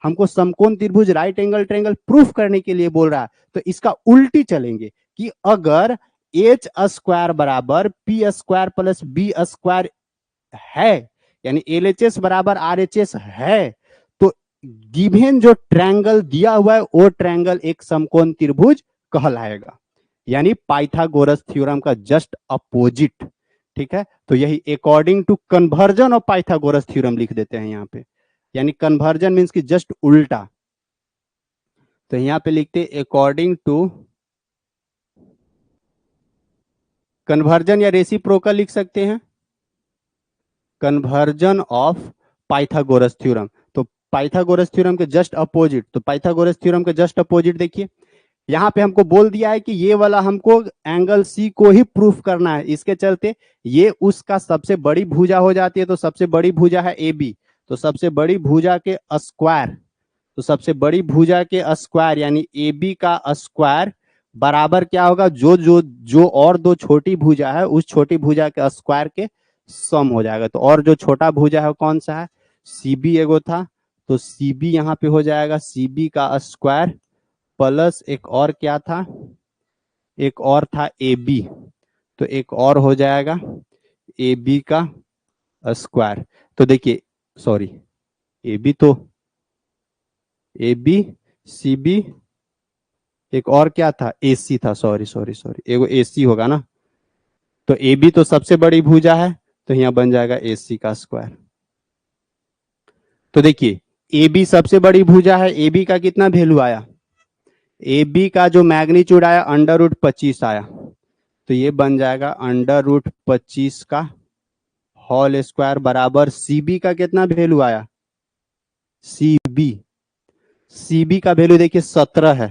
Speaker 1: हमको समकोण त्रिभुज राइट एंगल ट्रायंगल प्रूफ करने के लिए बोल रहा है। तो इसका उल्टी चलेंगे कि अगर एच स्क्वायर बराबर P square plus B square है, यानी एलएचएस बराबर आरएचएस है, तो गिवन जो ट्रायंगल दिया हुआ है वो ट्रायंगल एक समकोण त्रिभुज कहलाएगा, यानी पाइथागोरस थ्योरम का जस्ट अपोजिट, ठीक है। तो यही according to conversion of Pythagoras theorem लिख देते हैं यहाँ पे, यानी कन्वर्जन मीन्स की जस्ट उल्टा। तो यहाँ पे लिखते अकॉर्डिंग टू कन्वर्जन, या रेसिप्रोकल लिख सकते हैं, कन्वर्जन ऑफ पाइथागोरस थ्योरम। तो पाइथागोरस थ्योरम के जस्ट अपोजिट, तो पाइथागोरस थ्योरम के जस्ट अपोजिट देखिए, यहाँ पे हमको बोल दिया है कि ये वाला हमको एंगल सी को ही प्रूफ करना है, इसके चलते ये उसका सबसे बड़ी भुजा हो जाती है। तो सबसे बड़ी भुजा है ए बी, तो सबसे बड़ी भुजा के स्क्वायर, तो सबसे बड़ी भुजा के स्क्वायर यानी ए बी का स्क्वायर बराबर क्या होगा, जो जो जो और दो छोटी भुजा है उस छोटी भुजा के स्क्वायर के सम हो जाएगा। तो और जो छोटा भुजा है कौन सा है, सी बी एगो था, तो सी बी यहाँ पे हो जाएगा सी बी का स्क्वायर प्लस एक और क्या था, एक और था ए बी, तो एक और हो जाएगा ए बी का स्क्वायर। तो देखिए सॉरी, ए बी तो ए बी सी बी, एक और क्या था ए सी था, सॉरी सॉरी सॉरी, एगो ए सी होगा ना। तो ए बी तो सबसे बड़ी भुजा है, तो यहाँ बन जाएगा ए सी का स्क्वायर। तो देखिए ए बी सबसे बड़ी भुजा है, ए बी का कितना वैल्यू आया, ए बी का जो मैग्नीट्यूड आया √25 आया, तो ये बन जाएगा √25 का होल स्क्वायर बराबर सी बी का कितना वैल्यू आया, सी बी का वैल्यू देखिए 17 है,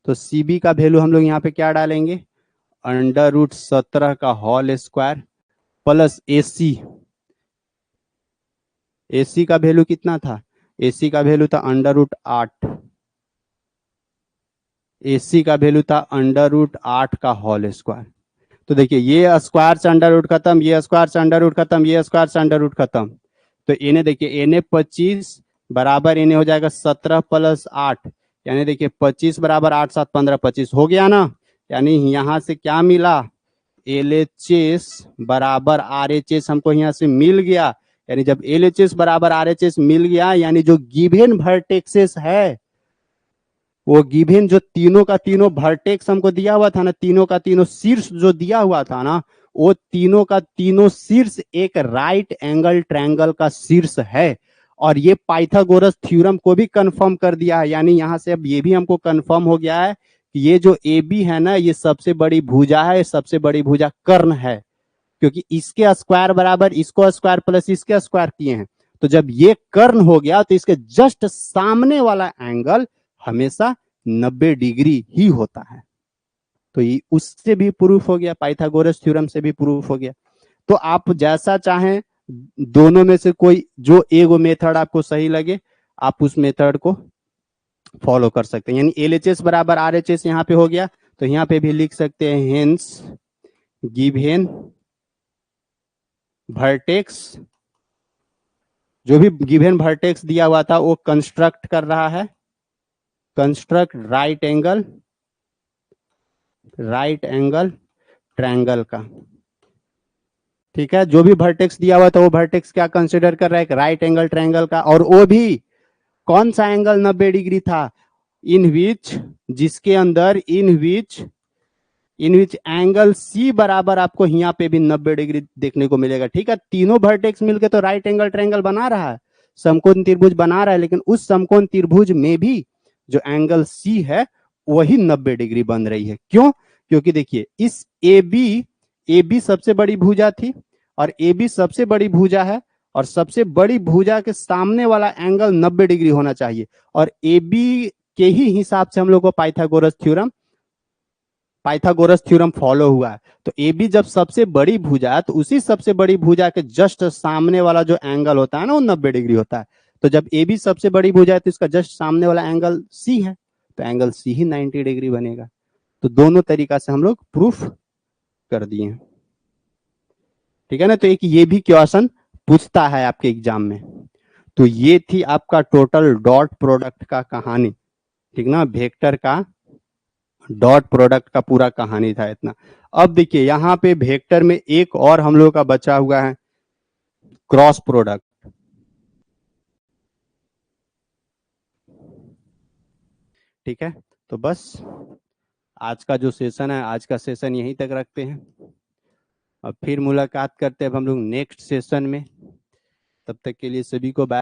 Speaker 1: तो सी बी का वैल्यू हम लोग यहाँ पे क्या डालेंगे, √17 का होल स्क्वायर प्लस ए सी का वैल्यू कितना था, ए सी का वैल्यू था √8, ए सी का वैल्यू था √8 का होल स्क्वायर। तो देखिए ये स्क्वायर से अंडर रूट खत्म, ये स्क्वायर से अंडर रूट खत्म, ये स्क्वायर से अंडर रूट खत्म, तो इन्हें देखिए इन्हें 25 बराबर इन्हें हो जाएगा 17 + 8, यानी देखिए 25 बराबर 8 7 15 25 हो गया ना। यानी यहाँ से क्या मिला, LHS बराबर RHS हमको यहाँ से मिल गया। यानी जब LHS बराबर RHS मिल गया, यानी जो गिवन वर्टेक्सेस है, वो गिवन जो तीनों का तीनों वर्टेक्स हमको दिया हुआ था ना, तीनों का तीनों शीर्ष जो दिया हुआ था ना, वो तीनों का तीनों शीर्ष एक राइट एंगल ट्रायंगल का शीर्ष है। और ये पाइथागोरस थ्योरम को भी कंफर्म कर दिया है, यानी यहां से अब ये भी हमको कंफर्म हो गया है कि ये जो ए बी है ना, ये सबसे बड़ी भुजा है, सबसे बड़ी भुजा कर्ण है, क्योंकि इसके स्क्वायर बराबर इसको स्क्वायर प्लस इसके स्क्वायर किए हैं। तो जब ये कर्ण हो गया तो इसके जस्ट सामने वाला एंगल हमेशा 90 डिग्री ही होता है। तो ये उससे भी प्रूफ हो गया, पाइथागोरस थ्योरम से भी प्रूफ हो गया। तो आप जैसा चाहें, दोनों में से कोई जो एगो मेथड आपको सही लगे, आप उस मेथड को फॉलो कर सकते हैं। यानी LHS बराबर RHS यहाँ पे हो गया, तो यहाँ पे भी लिख सकते हैं हेंस गिवन वर्टेक्स, जो भी गिवन वर्टेक्स दिया हुआ था वो कंस्ट्रक्ट कर रहा है, कंस्ट्रक्ट राइट एंगल ट्रायंगल का, ठीक है। जो भी वर्टेक्स दिया हुआ था वो वर्टेक्स क्या कंसिडर कर रहा है, राइट एंगल ट्रायंगल का। और वो भी कौन सा एंगल 90 डिग्री था, इन विच, जिसके अंदर इन विच एंगल सी बराबर आपको यहाँ पे भी 90 डिग्री देखने को मिलेगा, ठीक है। तीनों वर्टेक्स मिलके तो राइट एंगल ट्रायंगल बना रहा है, समकोण त्रिभुज बना रहा है, लेकिन उस समकोण त्रिभुज में भी जो एंगल सी है वही 90 डिग्री बन रही है। क्यों, क्योंकि देखिए इस ए बी सबसे बड़ी भुजा थी, और ए बी सबसे बड़ी भुजा है और सबसे बड़ी भुजा के सामने वाला एंगल 90 डिग्री होना चाहिए और ए बी के ही हिसाब से हम लोग को पाइथागोरस थ्योरम फॉलो हुआ है। तो ए बी जब सबसे बड़ी भुजा है तो उसी सबसे बड़ी भुजा के जस्ट सामने वाला जो एंगल होता है ना वो 90 डिग्री होता है। तो जब ए बी सबसे बड़ी भुजा है तो इसका जस्ट सामने वाला एंगल सी है, तो एंगल सी ही 90 डिग्री बनेगा। तो दोनों तरीका से हम लोग प्रूफ कर दिए, ठीक है ना। तो एक ये भी क्वेश्चन पूछता है आपके एग्जाम में। तो ये थी आपका टोटल डॉट प्रोडक्ट का कहानी, ठीक ना, वेक्टर का डॉट प्रोडक्ट का पूरा कहानी था इतना। अब देखिए यहाँ पे वेक्टर में एक और हम लोग का बचा हुआ है क्रॉस प्रोडक्ट, ठीक है। तो बस आज का जो सेशन है, आज का सेशन यहीं तक रखते हैं। अब फिर मुलाकात करते हैं अब हम लोग नेक्स्ट सेशन में। तब तक के लिए सभी को बाय।